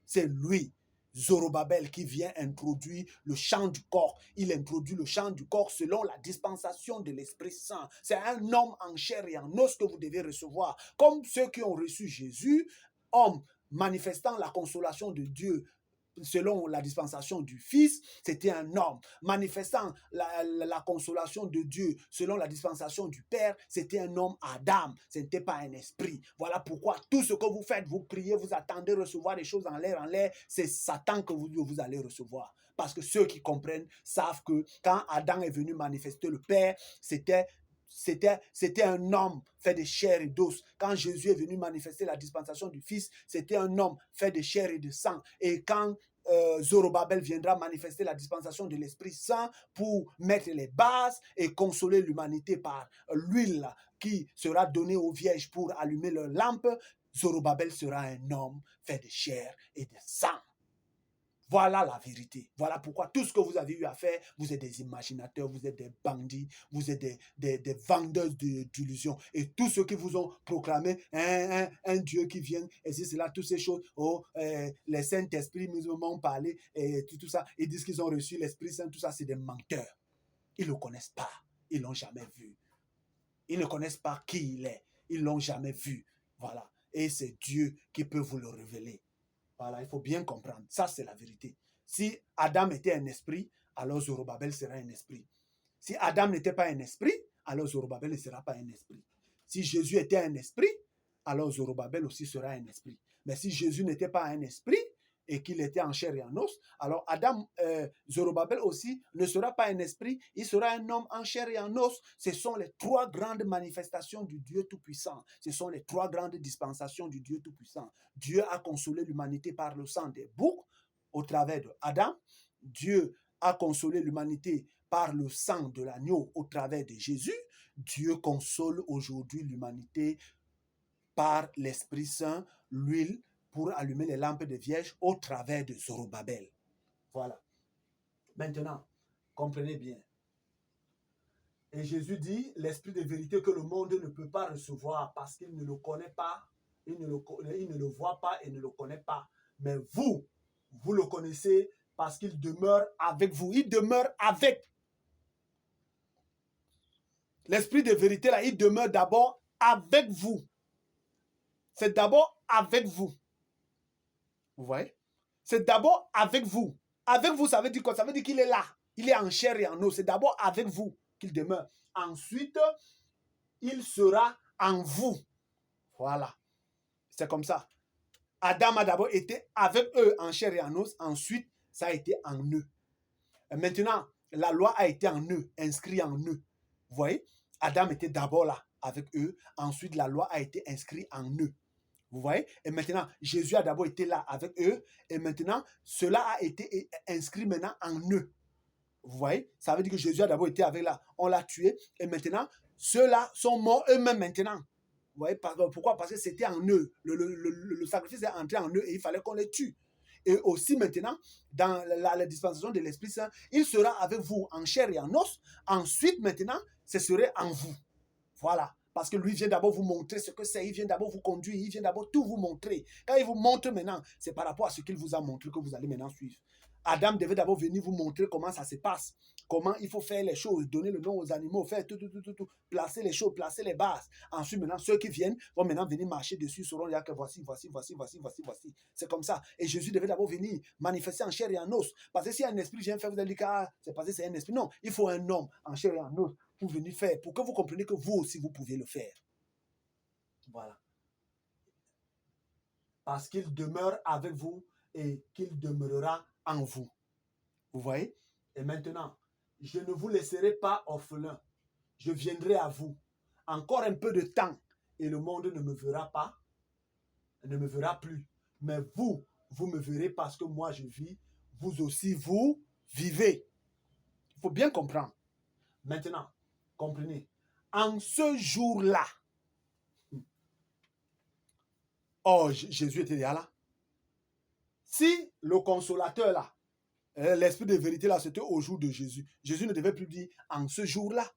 C'est lui, Zorobabel, qui vient introduire le chant du corps. Il introduit le chant du corps selon la dispensation de l'Esprit Saint. C'est un homme en chair et en os que vous devez recevoir. Comme ceux qui ont reçu Jésus, homme manifestant la consolation de Dieu selon la dispensation du Fils, c'était un homme. Manifestant la consolation de Dieu selon la dispensation du Père, c'était un homme Adam. Ce n'était pas un esprit. Voilà pourquoi tout ce que vous faites, vous priez, vous attendez recevoir des choses en l'air, c'est Satan que vous allez recevoir. Parce que ceux qui comprennent savent que quand Adam est venu manifester le Père, c'était un homme fait de chair et d'os. Quand Jésus est venu manifester la dispensation du Fils, c'était un homme fait de chair et de sang. Et quand Zorobabel viendra manifester la dispensation de l'Esprit Saint pour mettre les bases et consoler l'humanité par l'huile qui sera donnée aux vierges pour allumer leurs lampes, Zorobabel sera un homme fait de chair et de sang. Voilà la vérité. Voilà pourquoi tout ce que vous avez eu à faire, vous êtes des imaginateurs, vous êtes des bandits, vous êtes des vendeurs d'illusions. Et tous ceux qui vous ont proclamé un Dieu qui vient, et c'est cela, toutes ces choses, les Saint-Esprits nous m'ont parlé, et tout ça, ils disent qu'ils ont reçu l'Esprit Saint, tout ça, c'est des menteurs. Ils ne le connaissent pas, ils ne l'ont jamais vu. Ils ne connaissent pas qui il est, ils ne l'ont jamais vu. Voilà. Et c'est Dieu qui peut vous le révéler. Voilà, il faut bien comprendre. Ça, c'est la vérité. Si Adam était un esprit, alors Zorobabel sera un esprit. Si Adam n'était pas un esprit, alors Zorobabel ne sera pas un esprit. Si Jésus était un esprit, alors Zorobabel aussi sera un esprit. Mais si Jésus n'était pas un esprit et qu'il était en chair et en os, alors Zorobabel aussi ne sera pas un esprit, il sera un homme en chair et en os. Ce sont les trois grandes manifestations du Dieu Tout-Puissant. Ce sont les trois grandes dispensations du Dieu Tout-Puissant. Dieu a consolé l'humanité par le sang des boucs au travers d'Adam. Dieu a consolé l'humanité par le sang de l'agneau au travers de Jésus. Dieu console aujourd'hui l'humanité par l'Esprit Saint, l'huile pour allumer les lampes de vierge au travers de Zorobabel. Voilà. Maintenant, comprenez bien. Et Jésus dit, l'Esprit de vérité que le monde ne peut pas recevoir parce qu'il ne le connaît pas, il ne le voit pas et ne le connaît pas. Mais vous le connaissez parce qu'il demeure avec vous. Il demeure avec. L'Esprit de vérité, là, il demeure d'abord avec vous. C'est d'abord avec vous. Vous voyez? C'est d'abord avec vous. Avec vous, ça veut dire quoi? Ça veut dire qu'il est là. Il est en chair et en eau. C'est d'abord avec vous qu'il demeure. Ensuite, il sera en vous. Voilà. C'est comme ça. Adam a d'abord été avec eux en chair et en os. Ensuite, ça a été en eux. Et maintenant, la loi a été en eux, inscrite en eux. Vous voyez? Adam était d'abord là avec eux. Ensuite, la loi a été inscrite en eux. Vous voyez? Et maintenant, Jésus a d'abord été là avec eux. Et maintenant, cela a été inscrit maintenant en eux. Vous voyez? Ça veut dire que Jésus a d'abord été avec là. On l'a tué. Et maintenant, ceux-là sont morts eux-mêmes maintenant. Vous voyez? Pourquoi? Parce que c'était en eux. Le sacrifice est entré en eux et il fallait qu'on les tue. Et aussi maintenant, dans la dispensation de l'Esprit Saint, il sera avec vous en chair et en os. Ensuite, maintenant, ce serait en vous. Voilà. Parce que lui vient d'abord vous montrer ce que c'est. Il vient d'abord vous conduire. Il vient d'abord tout vous montrer. Quand il vous montre maintenant, c'est par rapport à ce qu'il vous a montré que vous allez maintenant suivre. Adam devait d'abord venir vous montrer comment ça se passe. Comment il faut faire les choses. Donner le nom aux animaux. Faire tout. Placer les choses. Placer les bases. Ensuite, maintenant, ceux qui viennent vont maintenant venir marcher dessus. Sauront dire que voici. C'est comme ça. Et Jésus devait d'abord venir manifester en chair et en os. Parce que si un esprit vient faire, vous allez dire que c'est parce que c'est un esprit. Non, il faut un homme en chair et en os pour venir faire, pour que vous compreniez que vous aussi, vous pouvez le faire. Voilà. Parce qu'il demeure avec vous et qu'il demeurera en vous. Vous voyez? Et maintenant, je ne vous laisserai pas orphelin. Je viendrai à vous. Encore un peu de temps et le monde ne me verra pas, ne me verra plus. Mais vous me verrez parce que moi je vis. Vous aussi, vous vivez. Il faut bien comprendre. Maintenant, comprenez. En ce jour-là, Jésus était déjà là. Si le consolateur là, l'esprit de vérité là, c'était au jour de Jésus, Jésus ne devait plus dire en ce jour-là.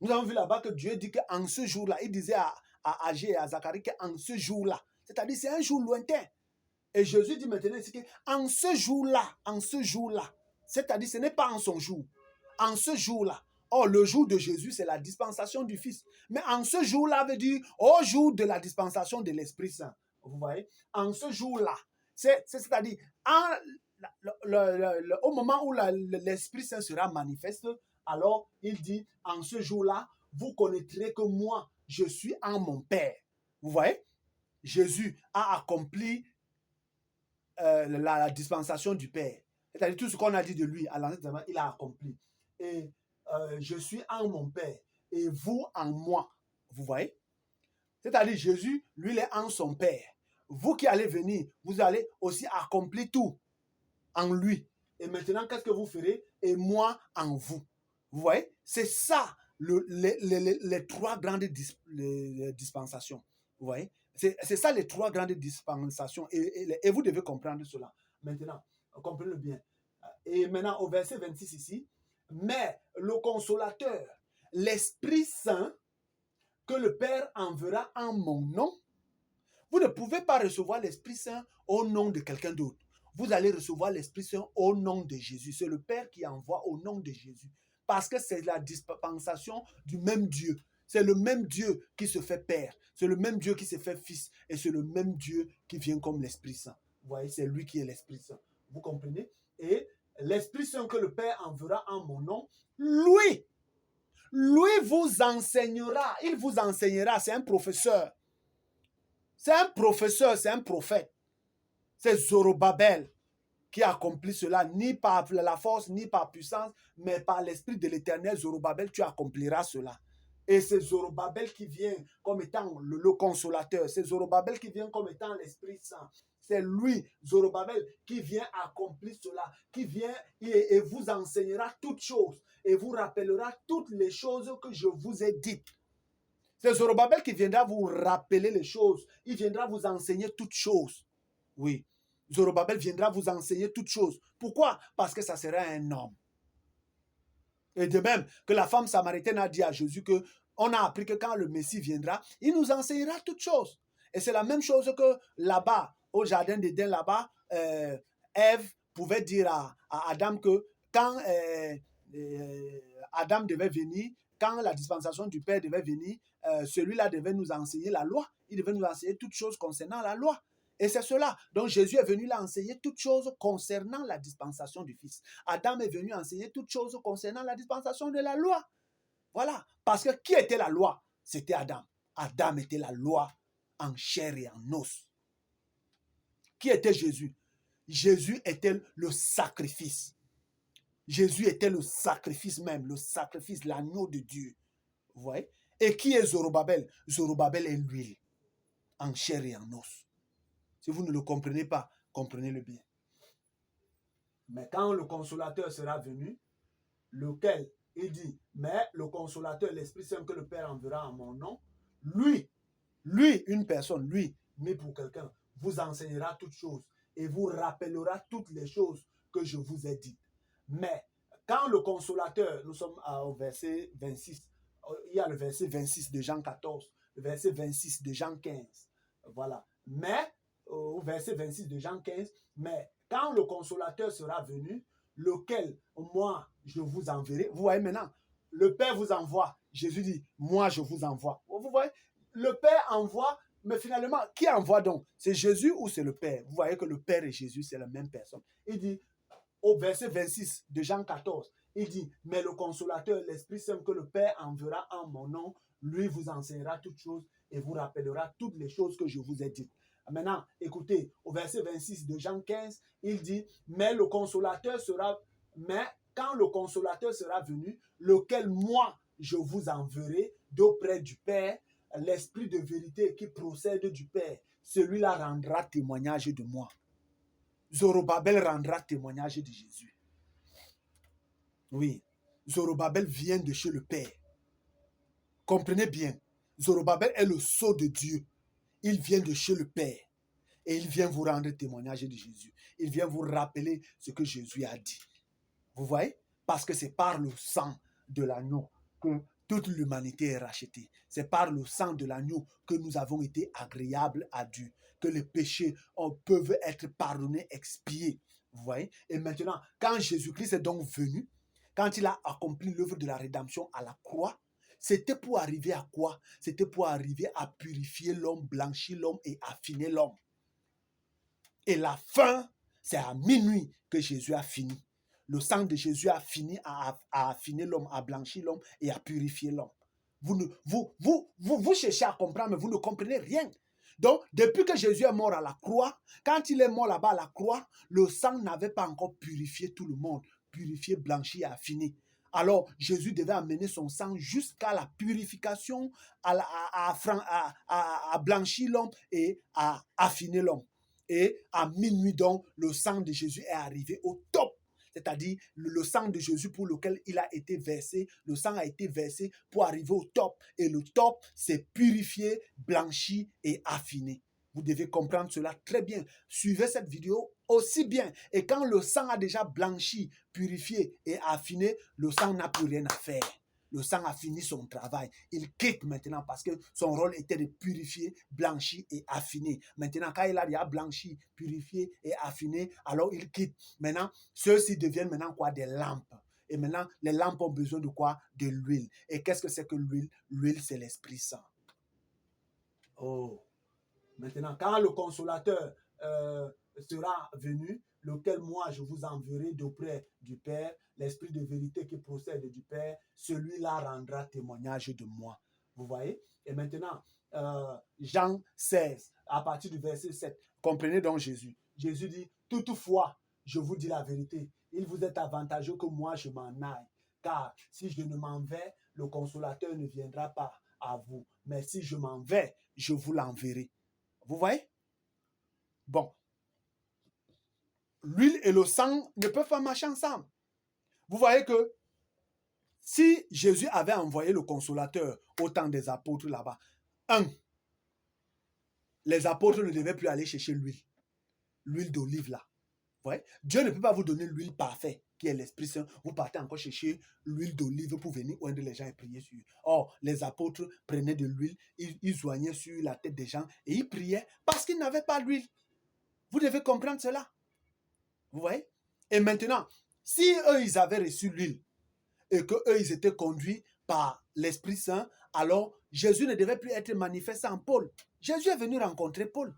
Nous avons vu là-bas que Dieu dit qu'en ce jour-là, il disait à Agé et à Zacharie qu'en ce jour-là, c'est-à-dire c'est un jour lointain. Et Jésus dit maintenant qu'en ce jour-là, c'est-à-dire ce n'est pas en son jour, en ce jour-là. Or, le jour de Jésus, c'est la dispensation du Fils. Mais en ce jour-là veut dire au jour de la dispensation de l'Esprit Saint. Vous voyez? En ce jour-là, c'est-à-dire au moment où l'Esprit Saint sera manifeste, alors il dit, en ce jour-là, vous connaîtrez que moi, je suis en mon Père. Vous voyez? Jésus a accompli la dispensation du Père. C'est-à-dire tout ce qu'on a dit de lui à l'Ancien Testament, il a accompli. Et je suis en mon Père et vous en moi. Vous voyez? C'est-à-dire Jésus, lui, il est en son Père. Vous qui allez venir, vous allez aussi accomplir tout en lui. Et maintenant, qu'est-ce que vous ferez? Et moi en vous. Vous voyez? C'est ça les trois grandes dispensations. Vous voyez? C'est ça les trois grandes dispensations. Et vous devez comprendre cela. Maintenant, Comprenez-le bien. Et maintenant, au verset 26 ici, mais le consolateur, l'Esprit Saint, que le Père enverra en mon nom, vous ne pouvez pas recevoir l'Esprit Saint au nom de quelqu'un d'autre. Vous allez recevoir l'Esprit Saint au nom de Jésus. C'est le Père qui envoie au nom de Jésus. Parce que c'est la dispensation du même Dieu. C'est le même Dieu qui se fait Père. C'est le même Dieu qui se fait Fils. Et c'est le même Dieu qui vient comme l'Esprit Saint. Vous voyez, c'est lui qui est l'Esprit Saint. Vous comprenez? Et l'Esprit Saint que le Père enverra en mon nom, lui vous enseignera. Il vous enseignera. C'est un professeur. C'est un professeur, c'est un prophète. C'est Zorobabel qui accomplit cela, ni par la force, ni par puissance, mais par l'Esprit de l'Éternel, Zorobabel, tu accompliras cela. Et c'est Zorobabel qui vient comme étant le consolateur. C'est Zorobabel qui vient comme étant l'Esprit Saint. C'est lui, Zorobabel, qui vient accomplir cela, qui vient et vous enseignera toutes choses et vous rappellera toutes les choses que je vous ai dites. C'est Zorobabel qui viendra vous rappeler les choses. Il viendra vous enseigner toutes choses. Oui. Zorobabel viendra vous enseigner toutes choses. Pourquoi? Parce que ça sera un homme. Et de même que la femme samaritaine a dit à Jésus que on a appris que quand le Messie viendra, il nous enseignera toutes choses. Et c'est la même chose que là-bas, au jardin d'Éden, là-bas, Ève pouvait dire à Adam que quand Adam devait venir, quand la dispensation du Père devait venir, celui-là devait nous enseigner la loi. Il devait nous enseigner toutes choses concernant la loi. Et c'est cela. Donc Jésus est venu là enseigner toutes choses concernant la dispensation du Fils. Adam est venu enseigner toutes choses concernant la dispensation de la loi. Voilà. Parce que qui était la loi? C'était Adam. Adam était la loi en chair et en os. Qui était Jésus? Jésus était le sacrifice. Jésus était le sacrifice même, le sacrifice, l'agneau de Dieu. Vous voyez? Et qui est Zorobabel? Zorobabel est l'huile, en chair et en os. Si vous ne le comprenez pas, comprenez-le bien. Mais quand le consolateur sera venu, lequel il dit, mais le consolateur, l'Esprit Saint que le Père enverra en mon nom, lui, une personne, lui, mais pour quelqu'un, vous enseignera toutes choses et vous rappellera toutes les choses que je vous ai dites. Mais quand le consolateur, nous sommes au verset 26, il y a le verset 26 de Jean 14, le verset 26 de Jean 15, voilà. Mais, au verset 26 de Jean 15, mais quand le consolateur sera venu, lequel, moi, je vous enverrai. Vous voyez maintenant, le Père vous envoie. Jésus dit, moi, je vous envoie. Vous voyez, le Père envoie, mais finalement, qui envoie donc? C'est Jésus ou c'est le Père? Vous voyez que le Père et Jésus, c'est la même personne. Il dit, au verset 26 de Jean 14, il dit, mais le consolateur, l'Esprit Saint que le Père enverra en mon nom, lui vous enseignera toutes choses et vous rappellera toutes les choses que je vous ai dites. Maintenant, écoutez, au verset 26 de Jean 15, il dit, mais le consolateur sera, mais quand le consolateur sera venu, lequel moi je vous enverrai d'auprès du Père, l'Esprit de vérité qui procède du Père, celui-là rendra témoignage de moi. Zorobabel rendra témoignage de Jésus. Oui, Zorobabel vient de chez le Père. Comprenez bien, Zorobabel est le sceau de Dieu. Il vient de chez le Père. Et il vient vous rendre témoignage de Jésus. Il vient vous rappeler ce que Jésus a dit. Vous voyez? Parce que c'est par le sang de l'agneau que toute l'humanité est rachetée. C'est par le sang de l'agneau que nous avons été agréables à Dieu. Que les péchés peuvent être pardonnés, expiés. Vous voyez? Et maintenant, quand Jésus-Christ est donc venu, quand il a accompli l'œuvre de la rédemption à la croix, c'était pour arriver à quoi? C'était pour arriver à purifier l'homme, blanchir l'homme et affiner l'homme. Et la fin, c'est à minuit que Jésus a fini. Le sang de Jésus a fini à affiner l'homme, à blanchir l'homme et à purifier l'homme. Vous cherchez à comprendre, mais vous ne comprenez rien. Donc, depuis que Jésus est mort à la croix, quand il est mort là-bas à la croix, le sang n'avait pas encore purifié tout le monde, purifié, blanchi et affiné. Alors, Jésus devait amener son sang jusqu'à la purification, à blanchir l'homme et à affiner l'homme. Et à minuit donc, le sang de Jésus est arrivé au top. C'est-à-dire le sang de Jésus pour lequel il a été versé, le sang a été versé pour arriver au top. Et le top, c'est purifié, blanchi et affiné. Vous devez comprendre cela très bien. Suivez cette vidéo aussi bien. Et quand le sang a déjà blanchi, purifié et affiné, le sang n'a plus rien à faire. Le sang a fini son travail. Il quitte maintenant parce que son rôle était de purifier, blanchir et affiner. Maintenant, quand il a déjà blanchi, purifié et affiné, alors il quitte. Maintenant, ceux-ci deviennent maintenant quoi? Des lampes. Et maintenant, les lampes ont besoin de quoi? De l'huile. Et qu'est-ce que c'est que l'huile? L'huile, c'est l'Esprit Saint. Oh. Maintenant, quand le consolateur sera venu, lequel moi je vous enverrai d'auprès du Père, l'Esprit de vérité qui procède du Père, celui-là rendra témoignage de moi. Vous voyez? Et maintenant, Jean 16, à partir du verset 7, comprenez donc Jésus. Jésus dit, toutefois, je vous dis la vérité, il vous est avantageux que moi je m'en aille, car si je ne m'en vais, le consolateur ne viendra pas à vous. Mais si je m'en vais, je vous l'enverrai. Vous voyez? Bon. L'huile et le sang ne peuvent pas marcher ensemble. Vous voyez que si Jésus avait envoyé le consolateur au temps des apôtres là-bas, les apôtres ne devaient plus aller chercher l'huile d'olive là. Vous voyez? Dieu ne peut pas vous donner l'huile parfaite qui est l'Esprit Saint. Vous partez encore chercher l'huile d'olive pour venir oindre les gens et prier sur. Or, les apôtres prenaient de l'huile, ils oignaient sur la tête des gens et ils priaient parce qu'ils n'avaient pas l'huile. Vous devez comprendre cela. Vous voyez? Et maintenant, si eux, ils avaient reçu l'huile et qu'eux, ils étaient conduits par l'Esprit Saint, alors Jésus ne devait plus être manifesté en Paul. Jésus est venu rencontrer Paul.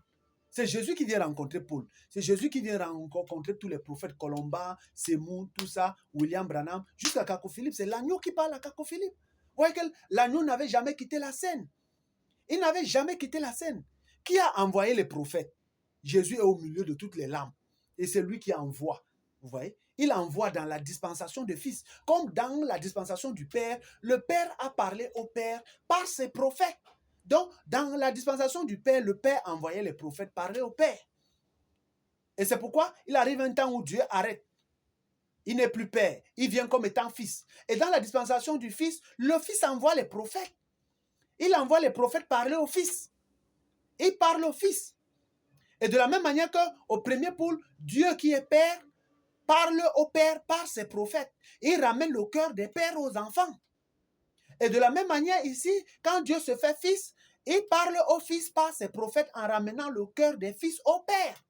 C'est Jésus qui vient rencontrer Paul. C'est Jésus qui vient rencontrer tous les prophètes, Colomba, Sémou, tout ça, William Branham, jusqu'à Kako Philippe. C'est l'agneau qui parle à Kako Philippe. Vous voyez que l'agneau n'avait jamais quitté la scène. Il n'avait jamais quitté la scène. Qui a envoyé les prophètes? Jésus est au milieu de toutes les lampes. Et c'est lui qui envoie. Vous voyez? Il envoie dans la dispensation du Fils. Comme dans la dispensation du Père, le Père a parlé au Père par ses prophètes. Donc, dans la dispensation du Père, le Père envoyait les prophètes parler au Père. Et c'est pourquoi il arrive un temps où Dieu arrête. Il n'est plus Père. Il vient comme étant Fils. Et dans la dispensation du Fils, le Fils envoie les prophètes. Il envoie les prophètes parler au Fils. Il parle au Fils. Et de la même manière qu'au premier pôle, Dieu qui est Père parle au Père par ses prophètes. Il ramène le cœur des pères aux enfants. Et de la même manière ici, quand Dieu se fait Fils, il parle au Fils par ses prophètes en ramenant le cœur des fils au Père.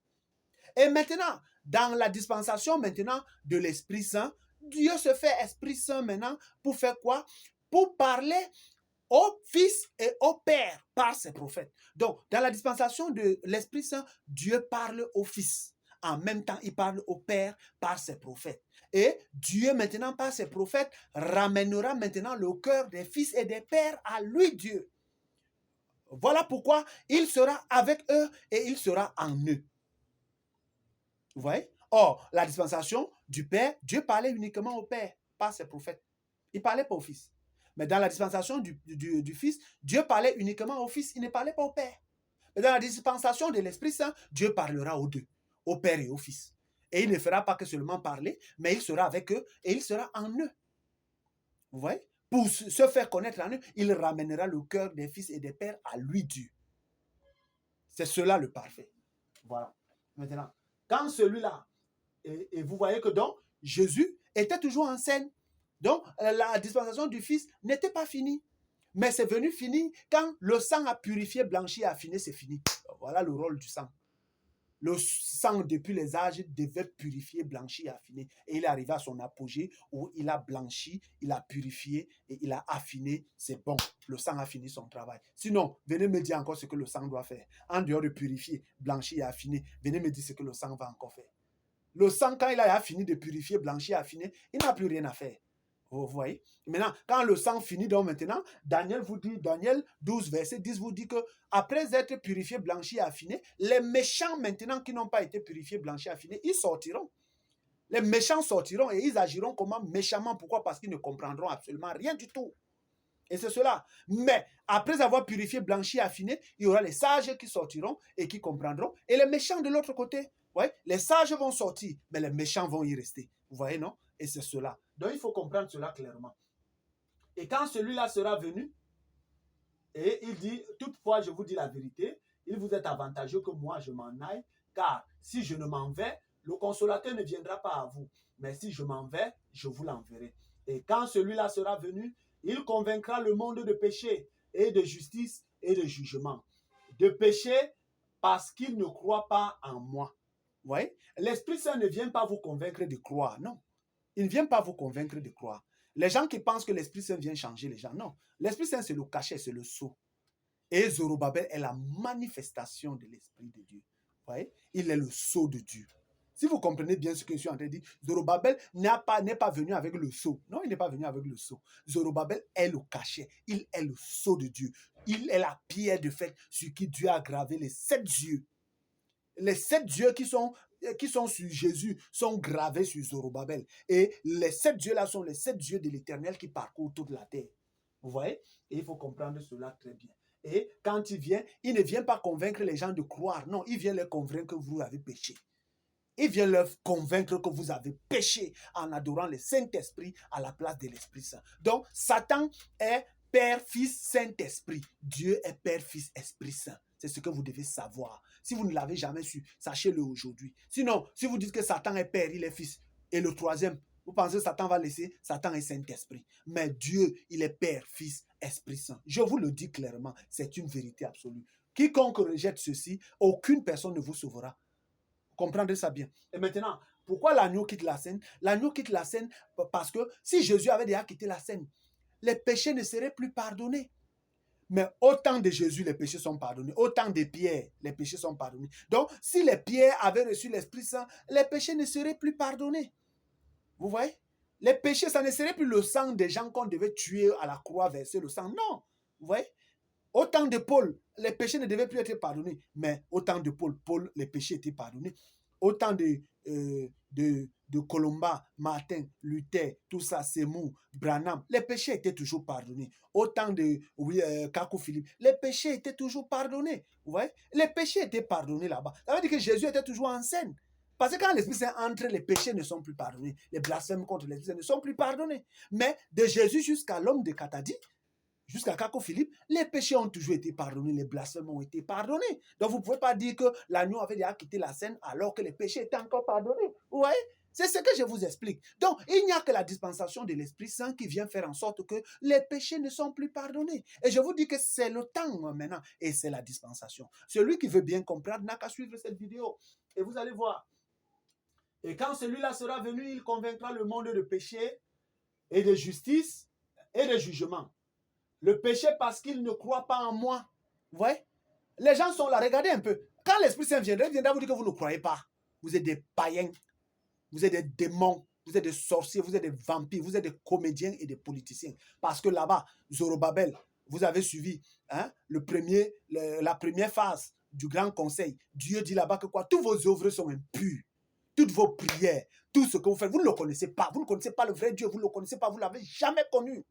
Et maintenant, dans la dispensation maintenant de l'Esprit Saint, Dieu se fait Esprit Saint maintenant pour faire quoi? Pour parler au Fils et au Père par ses prophètes. Donc, dans la dispensation de l'Esprit Saint, Dieu parle au Fils. En même temps, il parle au Père par ses prophètes. Et Dieu, maintenant, par ses prophètes, ramènera maintenant le cœur des fils et des pères à lui, Dieu. Voilà pourquoi il sera avec eux et il sera en eux. Vous voyez? Or, la dispensation du Père, Dieu parlait uniquement au Père par ses prophètes. Il ne parlait pas au Fils. Mais dans la dispensation du Fils, Dieu parlait uniquement au Fils, il ne parlait pas au Père. Mais dans la dispensation de l'Esprit Saint, Dieu parlera aux deux, au Père et au Fils. Et il ne fera pas que seulement parler, mais il sera avec eux et il sera en eux. Vous voyez? Pour se faire connaître en eux, il ramènera le cœur des fils et des pères à lui, Dieu. C'est cela le parfait. Voilà. Maintenant, quand celui-là, et vous voyez que donc, Jésus était toujours en scène. Donc, la dispensation du Fils n'était pas finie. Mais c'est venu finir quand le sang a purifié, blanchi, affiné, c'est fini. Voilà le rôle du sang. Le sang, depuis les âges, devait purifier, blanchir, affiner. Et il est arrivé à son apogée où il a blanchi, il a purifié et il a affiné. C'est bon. Le sang a fini son travail. Sinon, venez me dire encore ce que le sang doit faire. En dehors de purifier, blanchir et affiner, venez me dire ce que le sang va encore faire. Le sang, quand il a fini de purifier, blanchir, affiner, il n'a plus rien à faire. Vous voyez? Maintenant, quand le sang finit, donc maintenant, Daniel 12, verset 10 vous dit que après être purifié, blanchi, affiné, les méchants maintenant qui n'ont pas été purifiés, blanchis, affinés, ils sortiront. Les méchants sortiront et ils agiront comment? Méchamment. Pourquoi? Parce qu'ils ne comprendront absolument rien du tout. Et c'est cela. Mais après avoir purifié, blanchi, affiné, il y aura les sages qui sortiront et qui comprendront. Et les méchants de l'autre côté. Vous voyez? Les sages vont sortir, mais les méchants vont y rester. Vous voyez, non? Et c'est cela. Donc, il faut comprendre cela clairement. Et quand celui-là sera venu, et il dit, toutefois, je vous dis la vérité, il vous est avantageux que moi, je m'en aille, car si je ne m'en vais, le consolateur ne viendra pas à vous. Mais si je m'en vais, je vous l'enverrai. Et quand celui-là sera venu, il convaincra le monde de péché et de justice et de jugement. De péché parce qu'il ne croit pas en moi. Vous voyez? L'Esprit Saint ne vient pas vous convaincre de croire, non. Il ne vient pas vous convaincre de croire. Les gens qui pensent que l'Esprit Saint vient changer les gens, non. L'Esprit Saint, c'est le cachet, c'est le sceau. Et Zorobabel est la manifestation de l'Esprit de Dieu. Vous voyez? Il est le sceau de Dieu. Si vous comprenez bien ce que je suis en train de dire, Zorobabel n'est pas venu avec le sceau. Non, il n'est pas venu avec le sceau. Zorobabel est le cachet. Il est le sceau de Dieu. Il est la pierre de fait sur qui Dieu a gravé les 7 yeux. Les 7 dieux qui sont sur Jésus sont gravés sur Zorobabel. Et les 7 dieux-là sont les 7 dieux de l'Éternel qui parcourent toute la terre. Vous voyez? Et il faut comprendre cela très bien. Et quand il vient, il ne vient pas convaincre les gens de croire. Non, il vient leur convaincre que vous avez péché. Il vient leur convaincre que vous avez péché en adorant le Saint-Esprit à la place de l'Esprit Saint. Donc, Satan est Père, Fils, Saint-Esprit. Dieu est Père, Fils, Esprit Saint. C'est ce que vous devez savoir. Si vous ne l'avez jamais su, sachez-le aujourd'hui. Sinon, si vous dites que Satan est Père, il est Fils, et le troisième, vous pensez que Satan va laisser? Satan est Saint-Esprit. Mais Dieu, il est Père, Fils, Esprit Saint. Je vous le dis clairement, c'est une vérité absolue. Quiconque rejette ceci, aucune personne ne vous sauvera. Comprendrez ça bien. Et maintenant, pourquoi l'agneau quitte la scène? L'agneau quitte la scène parce que si Jésus avait déjà quitté la scène, les péchés ne seraient plus pardonnés. Mais au temps de Jésus, les péchés sont pardonnés. Au temps de Pierre, les péchés sont pardonnés. Donc, si les Pierre avaient reçu l'Esprit Saint, les péchés ne seraient plus pardonnés. Vous voyez? Les péchés, ça ne serait plus le sang des gens qu'on devait tuer à la croix, verser le sang. Non. Vous voyez? Au temps de Paul, les péchés ne devaient plus être pardonnés. Mais au temps de Paul, les péchés étaient pardonnés. Au temps de Colomba, Martin, Luther, tout ça, Semou, Branham, les péchés étaient toujours pardonnés. Au temps de Kakou Philippe, les péchés étaient toujours pardonnés. Vous voyez? Les péchés étaient pardonnés là-bas. Ça veut dire que Jésus était toujours en scène. Parce que quand l'Esprit Saint entre, les péchés ne sont plus pardonnés. Les blasphèmes contre l'Esprit Saint ne sont plus pardonnés. Mais de Jésus jusqu'à l'homme de Katadi, jusqu'à Kako Philippe, les péchés ont toujours été pardonnés, les blasphèmes ont été pardonnés. Donc vous ne pouvez pas dire que l'agneau avait déjà quitté la scène alors que les péchés étaient encore pardonnés. Vous voyez? C'est ce que je vous explique. Donc, il n'y a que la dispensation de l'Esprit Saint qui vient faire en sorte que les péchés ne sont plus pardonnés. Et je vous dis que c'est le temps maintenant et c'est la dispensation. Celui qui veut bien comprendre n'a qu'à suivre cette vidéo. Et vous allez voir. Et quand celui-là sera venu, il convaincra le monde de péché et de justice et de jugement. Le péché parce qu'il ne croit pas en moi. Vous voyez? Les gens sont là, regardez un peu. Quand l'Esprit Saint viendra, il viendra vous dire que vous ne croyez pas. Vous êtes des païens, vous êtes des démons, vous êtes des sorciers, vous êtes des vampires, vous êtes des comédiens et des politiciens. Parce que là-bas, Zorobabel, vous avez suivi la première phase du grand conseil. Dieu dit là-bas que quoi? Toutes vos œuvres sont impures. Toutes vos prières, tout ce que vous faites, vous ne le connaissez pas. Vous ne connaissez pas le vrai Dieu, vous ne le connaissez pas, vous ne l'avez jamais connu.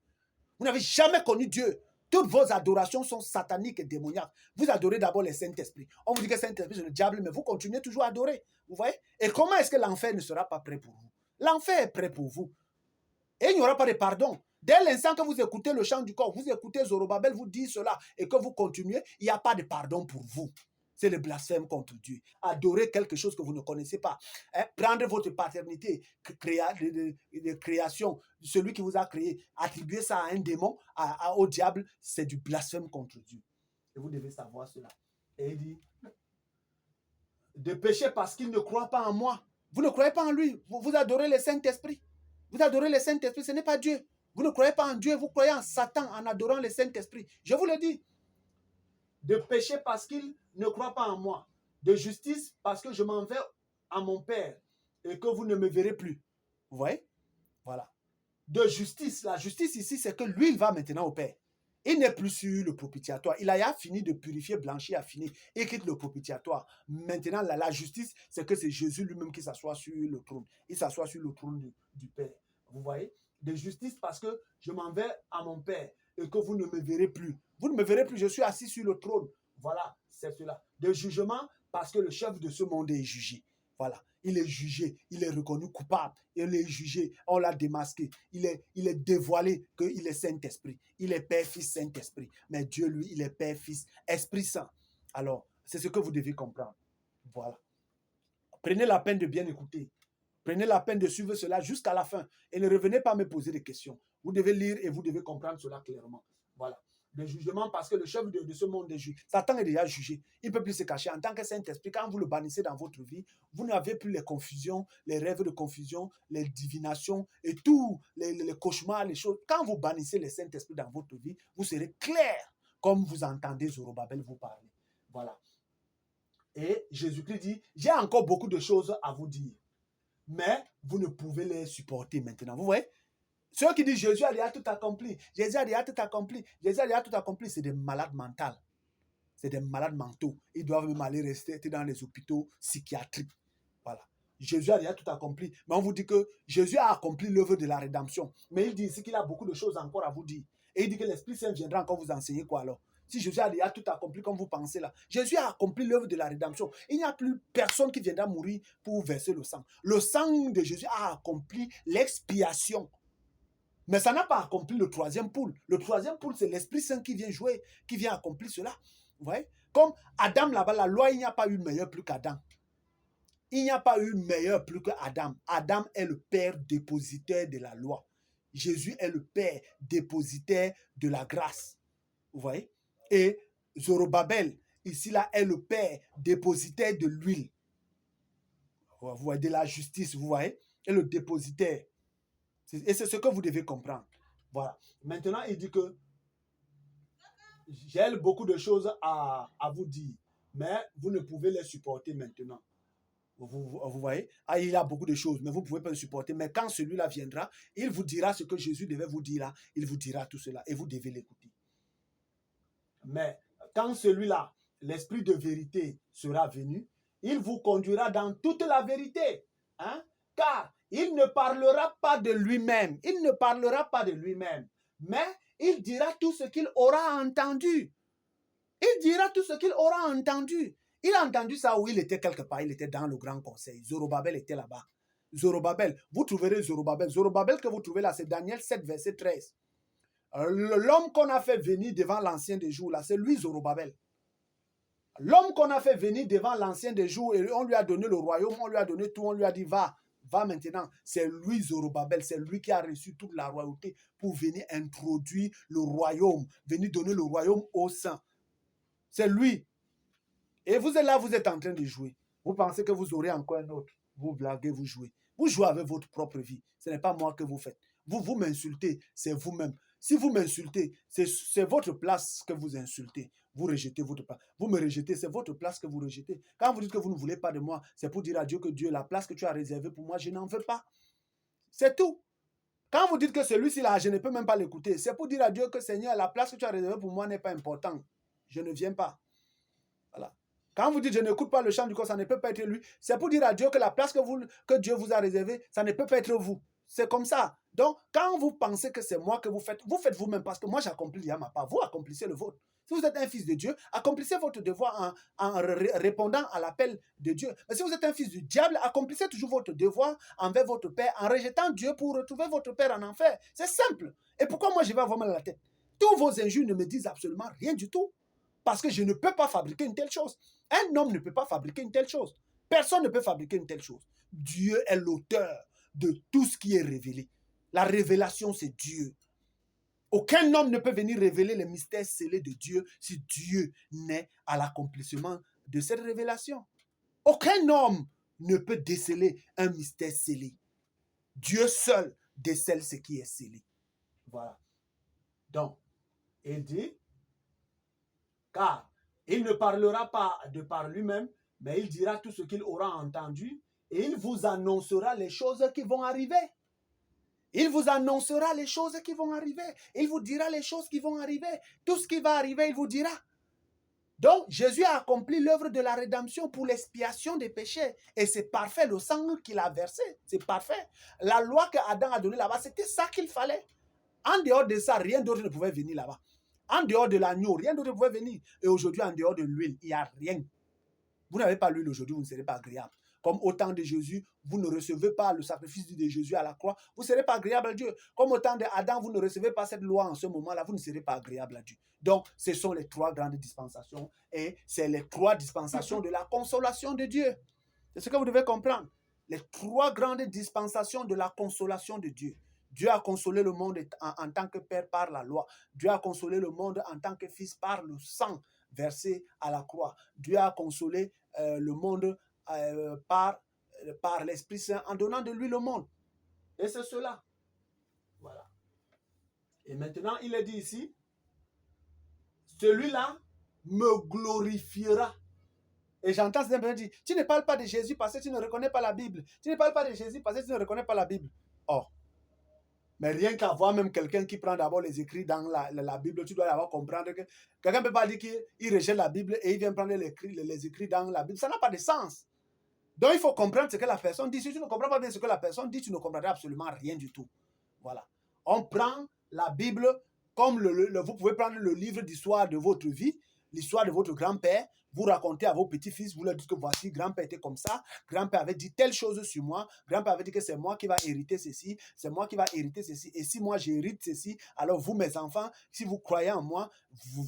Vous n'avez jamais connu Dieu. Toutes vos adorations sont sataniques et démoniaques. Vous adorez d'abord les Saint-Esprit. On vous dit que Saint-Esprit, c'est le diable, mais vous continuez toujours à adorer. Vous voyez? Et comment est-ce que l'enfer ne sera pas prêt pour vous? L'enfer est prêt pour vous. Et il n'y aura pas de pardon. Dès l'instant que vous écoutez le chant du corps, vous écoutez Zorobabel vous dire cela et que vous continuez, il n'y a pas de pardon pour vous. C'est le blasphème contre Dieu. Adorer quelque chose que vous ne connaissez pas. Prendre votre paternité de création, celui qui vous a créé, attribuer ça à un démon, au diable, c'est du blasphème contre Dieu. Et vous devez savoir cela. Et il dit, de pécher parce qu'il ne croit pas en moi. Vous ne croyez pas en lui. Vous adorez le Saint-Esprit. Vous adorez le Saint-Esprit, ce n'est pas Dieu. Vous ne croyez pas en Dieu, vous croyez en Satan en adorant le Saint-Esprit. Je vous le dis. De péché parce qu'il ne croit pas en moi. De justice parce que je m'en vais à mon Père et que vous ne me verrez plus. Vous voyez? Voilà. De justice. La justice ici, c'est que lui, il va maintenant au Père. Il n'est plus sur le propitiatoire. Il a fini de purifier, blanchir, affiner. Il quitte le propitiatoire. Maintenant, la justice, c'est que c'est Jésus lui-même qui s'assoit sur le trône. Il s'assoit sur le trône du Père. Vous voyez? De justice parce que je m'en vais à mon Père et que vous ne me verrez plus. Vous ne me verrez plus, je suis assis sur le trône. Voilà, c'est cela. De jugement parce que le chef de ce monde est jugé. Voilà, il est jugé, il est reconnu coupable, il est jugé, on l'a démasqué, il est dévoilé qu'il est Saint-Esprit, il est Père, Fils, Saint-Esprit. Mais Dieu, lui, il est Père, Fils, Esprit Saint. Alors, c'est ce que vous devez comprendre. Voilà. Prenez la peine de bien écouter. Prenez la peine de suivre cela jusqu'à la fin. Et ne revenez pas me poser des questions. Vous devez lire et vous devez comprendre cela clairement. Voilà. Le jugement, parce que le chef de ce monde est jugé. Satan est déjà jugé. Il ne peut plus se cacher. En tant que Saint-Esprit, quand vous le bannissez dans votre vie, vous n'avez plus les confusions, les rêves de confusion, les divinations et tous les cauchemars, les choses. Quand vous bannissez le Saint-Esprit dans votre vie, vous serez clair comme vous entendez Zorobabel vous parler. Voilà. Et Jésus-Christ dit, j'ai encore beaucoup de choses à vous dire. Mais vous ne pouvez les supporter maintenant. Vous voyez? Ceux qui disent Jésus a déjà tout accompli, Jésus a déjà tout accompli, Jésus a déjà tout accompli, c'est des malades mentaux. C'est des malades mentaux. Ils doivent même aller rester dans les hôpitaux psychiatriques. Voilà. Jésus a déjà tout accompli. Mais on vous dit que Jésus a accompli l'œuvre de la rédemption. Mais il dit ici qu'il a beaucoup de choses encore à vous dire. Et il dit que l'Esprit Saint viendra encore vous enseigner quoi alors? Si Jésus a déjà tout accompli comme vous pensez là. Jésus a accompli l'œuvre de la rédemption. Il n'y a plus personne qui viendra mourir pour verser le sang. Le sang de Jésus a accompli l'expiation. Mais ça n'a pas accompli le troisième pôle. Le troisième pôle, c'est l'Esprit Saint qui vient jouer, qui vient accomplir cela. Vous voyez? Comme Adam là-bas, la loi, il n'y a pas eu meilleur plus qu'Adam. Il n'y a pas eu meilleur plus qu'Adam. Adam est le père dépositaire de la loi. Jésus est le père dépositaire de la grâce. Vous voyez? Et Zorobabel, ici là, est le père dépositaire de l'huile. Vous voyez, de la justice, vous voyez? Et le dépositaire. Et c'est ce que vous devez comprendre. Voilà. Maintenant, il dit que j'ai beaucoup de choses à vous dire, mais vous ne pouvez les supporter maintenant. Vous voyez? Ah, il a beaucoup de choses, mais vous ne pouvez pas les supporter. Mais quand celui-là viendra, il vous dira ce que Jésus devait vous dire là. Il vous dira tout cela et vous devez l'écouter. Mais quand celui-là, l'esprit de vérité sera venu, il vous conduira dans toute la vérité. Hein? Car il ne parlera pas de lui-même. Il ne parlera pas de lui-même. Mais il dira tout ce qu'il aura entendu. Il dira tout ce qu'il aura entendu. Il a entendu ça où il était quelque part. Il était dans le grand conseil. Zorobabel était là-bas. Zorobabel, vous trouverez Zorobabel. Zorobabel que vous trouvez là, c'est Daniel 7, verset 13. L'homme qu'on a fait venir devant l'ancien des jours, là, c'est lui Zorobabel. L'homme qu'on a fait venir devant l'ancien des jours, et on lui a donné le royaume, on lui a donné tout, on lui a dit, va maintenant. C'est lui Zorobabel, c'est lui qui a reçu toute la royauté pour venir introduire le royaume, venir donner le royaume aux saints. C'est lui. Et vous êtes là, vous êtes en train de jouer. Vous pensez que vous aurez encore un autre. Vous blaguez, vous jouez. Vous jouez avec votre propre vie. Ce n'est pas moi que vous faites. Vous m'insultez, c'est vous-même. Si vous m'insultez, c'est votre place que vous insultez. Vous rejetez votre place. Vous me rejetez, c'est votre place que vous rejetez. Quand vous dites que vous ne voulez pas de moi, c'est pour dire à Dieu que Dieu, la place que tu as réservée pour moi, je n'en veux pas. C'est tout. Quand vous dites que celui-ci là, je ne peux même pas l'écouter, c'est pour dire à Dieu que Seigneur, la place que tu as réservée pour moi n'est pas importante. Je ne viens pas. Voilà. Quand vous dites je n'écoute pas le chant du corps, ça ne peut pas être lui. C'est pour dire à Dieu que la place que Dieu vous a réservée, ça ne peut pas être vous. C'est comme ça. Donc, quand vous pensez que c'est moi que vous faites vous-même parce que moi j'accomplis déjà ma part. Vous accomplissez le vôtre. Si vous êtes un fils de Dieu, accomplissez votre devoir en répondant à l'appel de Dieu. Mais si vous êtes un fils du diable, accomplissez toujours votre devoir envers votre Père en rejetant Dieu pour retrouver votre Père en enfer. C'est simple. Et pourquoi moi je vais avoir mal à la tête? Tous vos injures ne me disent absolument rien du tout. Parce que je ne peux pas fabriquer une telle chose. Un homme ne peut pas fabriquer une telle chose. Personne ne peut fabriquer une telle chose. Dieu est l'auteur de tout ce qui est révélé. La révélation, c'est Dieu. Aucun homme ne peut venir révéler les mystères scellés de Dieu si Dieu n'est à l'accomplissement de cette révélation. Aucun homme ne peut déceler un mystère scellé. Dieu seul décèle ce qui est scellé. Voilà. Donc, il dit, car il ne parlera pas de par lui-même, mais il dira tout ce qu'il aura entendu et il vous annoncera les choses qui vont arriver. Il vous annoncera les choses qui vont arriver. Il vous dira les choses qui vont arriver. Tout ce qui va arriver, il vous dira. Donc, Jésus a accompli l'œuvre de la rédemption pour l'expiation des péchés. Et c'est parfait, le sang qu'il a versé, c'est parfait. La loi qu'Adam a donnée là-bas, c'était ça qu'il fallait. En dehors de ça, rien d'autre ne pouvait venir là-bas. En dehors de l'agneau, rien d'autre ne pouvait venir. Et aujourd'hui, en dehors de l'huile, il n'y a rien. Vous n'avez pas l'huile aujourd'hui, vous ne serez pas agréable. Comme au temps de Jésus, vous ne recevez pas le sacrifice de Jésus à la croix, vous ne serez pas agréable à Dieu. Comme au temps d'Adam, vous ne recevez pas cette loi en ce moment-là, vous ne serez pas agréable à Dieu. Donc, ce sont les trois grandes dispensations et c'est les trois dispensations de la consolation de Dieu. C'est ce que vous devez comprendre. Les 3 grandes dispensations de la consolation de Dieu. Dieu a consolé le monde en tant que Père par la loi. Dieu a consolé le monde en tant que Fils par le sang versé à la croix. Dieu a consolé le monde par l'Esprit Saint en donnant de lui le monde. Et c'est cela. Voilà. Et maintenant, il est dit ici, celui-là me glorifiera. Et j'entends ces personnes dire, tu ne parles pas de Jésus parce que tu ne reconnais pas la Bible. Tu ne parles pas de Jésus parce que tu ne reconnais pas la Bible. Oh. Mais rien qu'à voir même quelqu'un qui prend d'abord les écrits dans la Bible, tu dois d'abord comprendre que quelqu'un ne peut pas dire qu'il rejette la Bible et il vient prendre les écrits dans la Bible. Ça n'a pas de sens. Donc il faut comprendre ce que la personne dit. Si tu ne comprends pas bien ce que la personne dit, tu ne comprendras absolument rien du tout. Voilà. On prend la Bible comme vous pouvez prendre le livre d'histoire de votre vie, l'histoire de votre grand-père, vous racontez à vos petits-fils, vous leur dites que voici, grand-père était comme ça, grand-père avait dit telle chose sur moi, grand-père avait dit que c'est moi qui va hériter ceci, c'est moi qui va hériter ceci, et si moi j'hérite ceci, alors vous, mes enfants, si vous croyez en moi,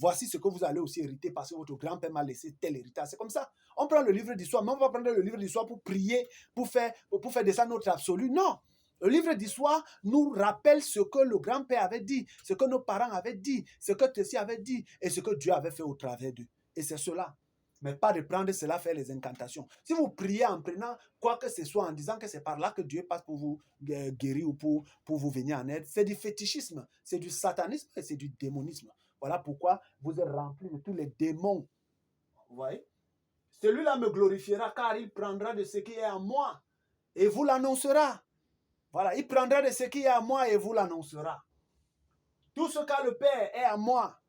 voici ce que vous allez aussi hériter parce que votre grand-père m'a laissé tel héritage. C'est comme ça. On prend le livre d'histoire, mais on va prendre le livre d'histoire pour prier, pour faire descendre notre absolu. Non. Le livre d'histoire nous rappelle ce que le grand-père avait dit, ce que nos parents avaient dit, ce que Tessie avait dit et ce que Dieu avait fait au travers d'eux. Et c'est cela. Mais pas de prendre cela, faire les incantations. Si vous priez en prenant quoi que ce soit, en disant que c'est par là que Dieu passe pour vous guérir ou pour vous venir en aide, c'est du fétichisme, c'est du satanisme et c'est du démonisme. Voilà pourquoi vous êtes remplis de tous les démons. Vous voyez? Celui-là me glorifiera car il prendra de ce qui est à moi et vous l'annoncera. Voilà, il prendra de ce qui est à moi et vous l'annoncera. Tout ce qu'a le Père est à moi.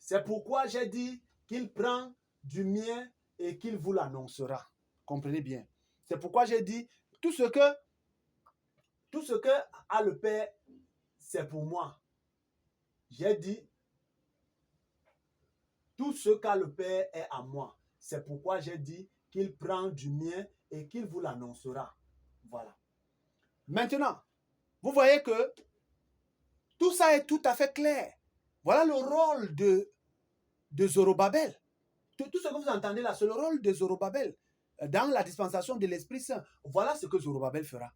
C'est pourquoi j'ai dit qu'il prend du mien et qu'il vous l'annoncera. Comprenez bien. C'est pourquoi j'ai dit tout ce que a le Père, c'est pour moi. J'ai dit tout ce qu'a le Père est à moi. C'est pourquoi j'ai dit qu'il prend du mien et qu'il vous l'annoncera. Voilà. Maintenant, vous voyez que tout ça est tout à fait clair. Voilà le rôle de Zorobabel. Tout ce que vous entendez là, c'est le rôle de Zorobabel dans la dispensation de l'Esprit Saint. Voilà ce que Zorobabel fera.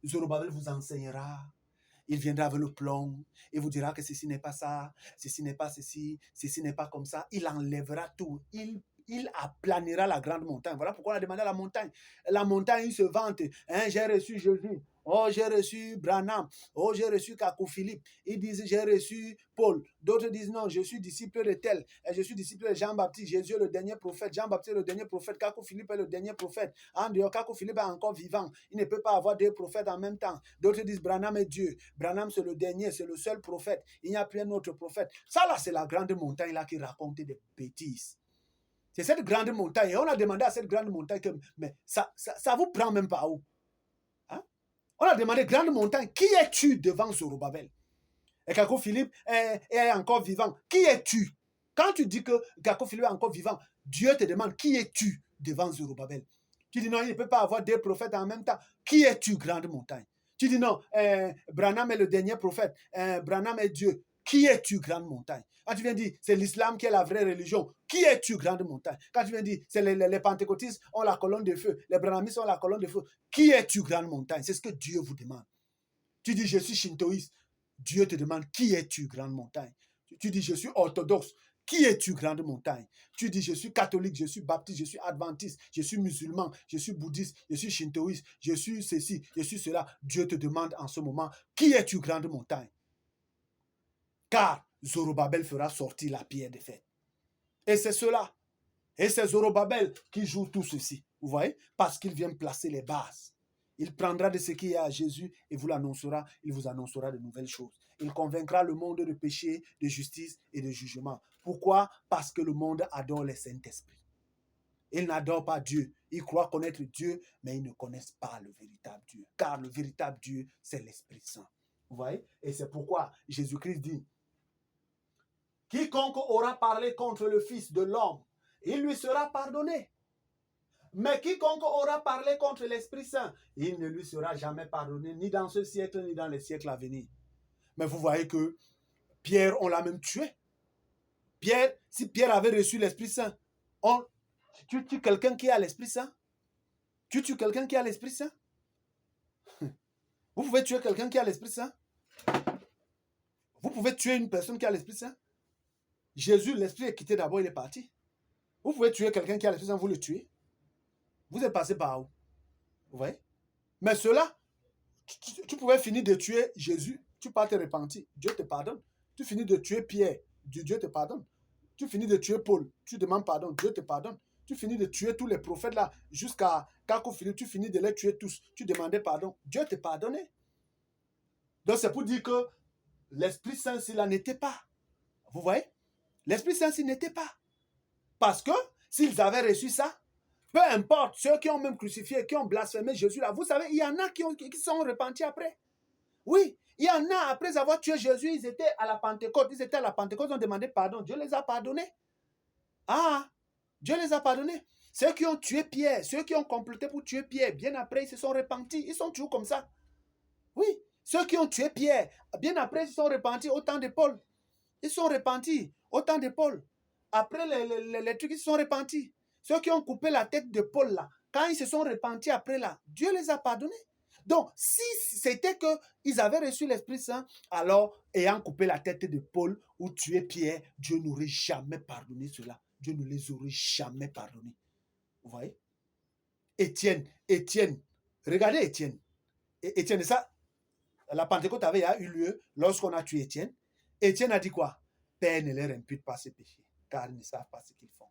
Zorobabel vous enseignera. Il viendra avec le plomb et vous dira que ceci n'est pas ça, ceci n'est pas ceci, ceci n'est pas comme ça. Il enlèvera tout. Il aplanira la grande montagne. Voilà pourquoi on a demandé à la montagne. La montagne, il se vante. Hein, j'ai reçu Jésus. Oh, j'ai reçu Branham. Oh, j'ai reçu Kakou Philippe. Ils disent, j'ai reçu Paul. D'autres disent, non, je suis disciple de tel. Et je suis disciple de Jean-Baptiste. Jésus est le dernier prophète. Jean-Baptiste est le dernier prophète. Kakou Philippe est le dernier prophète. En dehors, Kakou Philippe est encore vivant. Il ne peut pas avoir deux prophètes en même temps. D'autres disent, Branham est Dieu. Branham, c'est le dernier, c'est le seul prophète. Il n'y a plus un autre prophète. Ça, là, c'est la grande montagne là qui raconte des bêtises. C'est cette grande montagne. Et on a demandé à cette grande montagne que, mais ça vous prend même pas où? Hein? On a demandé, grande montagne, qui es-tu devant Zorobabel? Et Kakou Philippe est encore vivant. Qui es-tu? Quand tu dis que Kakou Philippe est encore vivant, Dieu te demande, qui es-tu devant Zorobabel? Tu dis non, il ne peut pas avoir deux prophètes en même temps. Qui es-tu, grande montagne? Tu dis non, Branham est le dernier prophète. Branham est Dieu. Qui es-tu, grande montagne? Quand tu viens dire, c'est l'islam qui est la vraie religion. Qui es-tu, grande montagne? Quand tu viens dire, c'est les pentecôtistes ont la colonne de feu, les brahmanistes ont la colonne de feu. Qui es-tu, grande montagne? C'est ce que Dieu vous demande. Tu dis, je suis shintoïste. Dieu te demande, qui es-tu, grande montagne? Tu dis, je suis orthodoxe. Qui es-tu, grande montagne? Tu dis, je suis catholique, je suis baptiste, je suis adventiste, je suis musulman, je suis bouddhiste, je suis shintoïste, je suis ceci, je suis cela. Dieu te demande en ce moment, qui es-tu, grande montagne? Car Zorobabel fera sortir la pierre des fêtes. Et c'est cela. Et c'est Zorobabel qui joue tout ceci. Vous voyez? Parce qu'il vient placer les bases. Il prendra de ce qui est à Jésus et vous l'annoncera. Il vous annoncera de nouvelles choses. Il convaincra le monde de péché, de justice et de jugement. Pourquoi? Parce que le monde adore les Saint-Esprits. Ils n'adorent pas Dieu. Ils croient connaître Dieu, mais ils ne connaissent pas le véritable Dieu. Car le véritable Dieu, c'est l'Esprit Saint. Vous voyez? Et c'est pourquoi Jésus-Christ dit, quiconque aura parlé contre le Fils de l'homme, il lui sera pardonné. Mais quiconque aura parlé contre l'Esprit Saint, il ne lui sera jamais pardonné, ni dans ce siècle, ni dans les siècles à venir. Mais vous voyez que Pierre, on l'a même tué. Pierre, si Pierre avait reçu l'Esprit Saint, tu tues quelqu'un qui a l'Esprit Saint? Tu tues quelqu'un qui a l'Esprit Saint? Vous pouvez tuer quelqu'un qui a l'Esprit Saint? Vous pouvez tuer une personne qui a l'Esprit Saint? Jésus, l'Esprit est quitté d'abord, il est parti. Vous pouvez tuer quelqu'un qui a l'Esprit Saint, vous le tuez. Vous êtes passé par où? Vous voyez? Mais cela, tu pouvais finir de tuer Jésus, tu pars te repentir, Dieu te pardonne. Tu finis de tuer Pierre, Dieu te pardonne. Tu finis de tuer Paul, tu demandes pardon, Dieu te pardonne. Tu finis de tuer tous les prophètes là, jusqu'à Caco Philippe, tu finis de les tuer tous. Tu demandais pardon, Dieu te pardonnait. Donc c'est pour dire que l'Esprit Saint, s'il n'était pas. Vous voyez? L'Esprit Saint, s'il n'était pas. Parce que s'ils avaient reçu ça, peu importe, ceux qui ont même crucifié, qui ont blasphémé Jésus là, vous savez, il y en a qui sont repentis après. Oui, il y en a, après avoir tué Jésus, ils étaient à la Pentecôte, ils ont demandé pardon, Dieu les a pardonnés. Ah, Dieu les a pardonnés. Ceux qui ont tué Pierre, ceux qui ont comploté pour tuer Pierre, bien après, ils se sont repentis, ils sont toujours comme ça. Oui, ceux qui ont tué Pierre, bien après, ils se sont repentis au temps de Paul. Ils sont repentis au temps de Paul. Après, les trucs, ils se sont repentis. Ceux qui ont coupé la tête de Paul là, quand ils se sont repentis après là, Dieu les a pardonnés. Donc, si c'était qu'ils avaient reçu l'Esprit Saint, alors, ayant coupé la tête de Paul ou tué Pierre, Dieu n'aurait jamais pardonné cela. Dieu ne les aurait jamais pardonnés. Vous voyez? Étienne, regardez Étienne. Étienne, ça, la Pentecôte avait eu lieu lorsqu'on a tué Étienne. Étienne a dit quoi? Père, ne leur impute pas ces péchés, car ils ne savent pas ce qu'ils font.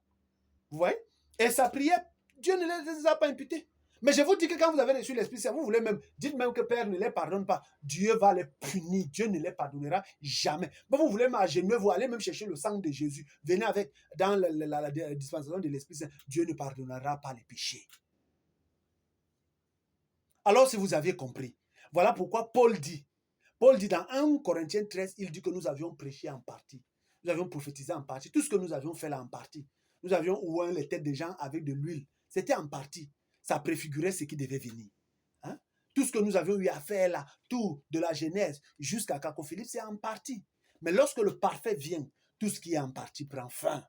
Vous voyez? Et sa prière, Dieu ne les a pas imputés. Mais je vous dis que quand vous avez reçu l'Esprit Saint, vous voulez même, dites même que Père ne les pardonne pas. Dieu va les punir. Dieu ne les pardonnera jamais. Mais vous voulez m'agenouiller, vous allez même chercher le sang de Jésus. Venez avec, dans la dispensation de l'Esprit Saint, Dieu ne pardonnera pas les péchés. Alors si vous aviez compris, voilà pourquoi Paul dit dans 1 Corinthiens 13, il dit que nous avions prêché en partie. Nous avions prophétisé en partie. Tout ce que nous avions fait là en partie. Nous avions oint les têtes des gens avec de l'huile. C'était en partie. Ça préfigurait ce qui devait venir. Hein? Tout ce que nous avions eu à faire là, tout de la Genèse jusqu'à Caco Philippe, c'est en partie. Mais lorsque le parfait vient, tout ce qui est en partie prend fin.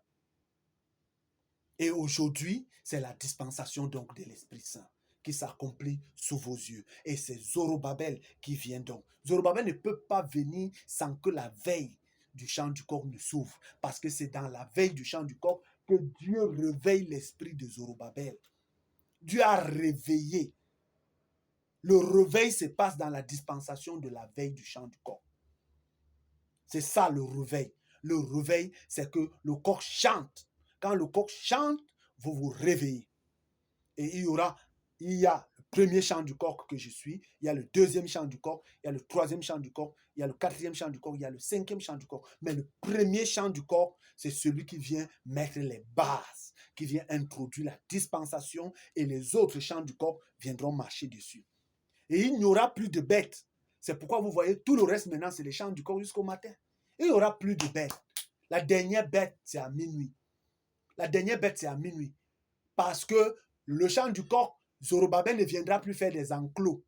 Et aujourd'hui, c'est la dispensation donc de l'Esprit Saint qui s'accomplit sous vos yeux. Et c'est Zorobabel qui vient donc. Zorobabel ne peut pas venir sans que la veille du chant du corps ne s'ouvre. Parce que c'est dans la veille du chant du corps que Dieu réveille l'esprit de Zorobabel. Dieu a réveillé. Le réveil se passe dans la dispensation de la veille du chant du corps. C'est ça le réveil. Le réveil, c'est que le corps chante. Quand le coq chante, vous vous réveillez. Et il y a le premier chant du coq que je suis, il y a le deuxième chant du coq, il y a le troisième chant du coq, il y a le quatrième chant du coq, il y a le cinquième chant du coq. Mais le premier chant du coq, c'est celui qui vient mettre les bases, qui vient introduire la dispensation et les autres chants du coq viendront marcher dessus. Et il n'y aura plus de bêtes. C'est pourquoi vous voyez, tout le reste maintenant, c'est les chants du coq jusqu'au matin. Il n'y aura plus de bêtes. La dernière bête, c'est à minuit. La dernière bête, c'est à minuit. Parce que le chant du coq, Zorobabel ne viendra plus faire des enclos.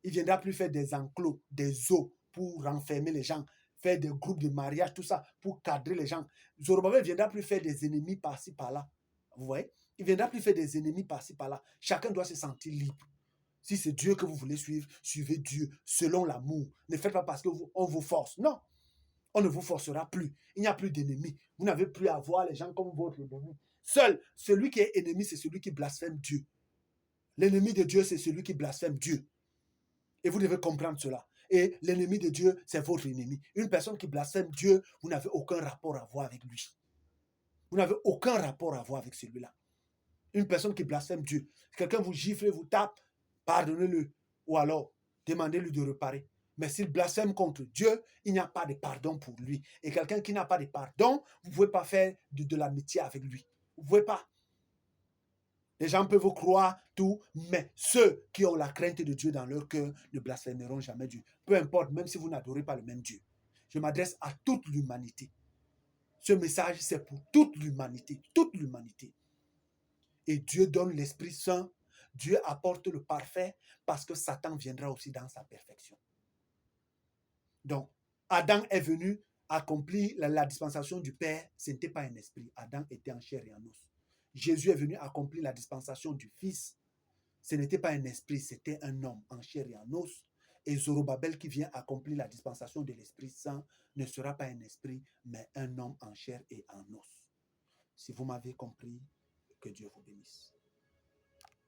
Il ne viendra plus faire des enclos, des eaux pour renfermer les gens, faire des groupes de mariage, tout ça, pour cadrer les gens. Zorobabel ne viendra plus faire des ennemis par-ci, par-là. Vous voyez? Il ne viendra plus faire des ennemis par-ci, par-là. Chacun doit se sentir libre. Si c'est Dieu que vous voulez suivre, suivez Dieu selon l'amour. Ne faites pas parce qu'on vous force. Non. On ne vous forcera plus. Il n'y a plus d'ennemis. Vous n'avez plus à voir les gens comme votre ennemi. Seul, celui qui est ennemi, c'est celui qui blasphème Dieu. L'ennemi de Dieu, c'est celui qui blasphème Dieu. Et vous devez comprendre cela. Et l'ennemi de Dieu, c'est votre ennemi. Une personne qui blasphème Dieu, vous n'avez aucun rapport à voir avec lui. Vous n'avez aucun rapport à voir avec celui-là. Une personne qui blasphème Dieu. Quelqu'un vous gifle, vous tape, pardonnez-le. Ou alors, demandez-lui de réparer. Mais s'il blasphème contre Dieu, il n'y a pas de pardon pour lui. Et quelqu'un qui n'a pas de pardon, vous ne pouvez pas faire de l'amitié avec lui. Vous ne pouvez pas. Les gens peuvent vous croire tout, mais ceux qui ont la crainte de Dieu dans leur cœur ne blasphémeront jamais Dieu. Peu importe, même si vous n'adorez pas le même Dieu. Je m'adresse à toute l'humanité. Ce message, c'est pour toute l'humanité. Toute l'humanité. Et Dieu donne l'Esprit Saint. Dieu apporte le parfait parce que Satan viendra aussi dans sa perfection. Donc, Adam est venu accomplir la dispensation du Père. Ce n'était pas un esprit. Adam était en chair et en os. Jésus est venu accomplir la dispensation du Fils. Ce n'était pas un esprit, c'était un homme en chair et en os. Et Zorobabel qui vient accomplir la dispensation de l'Esprit Saint ne sera pas un esprit, mais un homme en chair et en os. Si vous m'avez compris, que Dieu vous bénisse.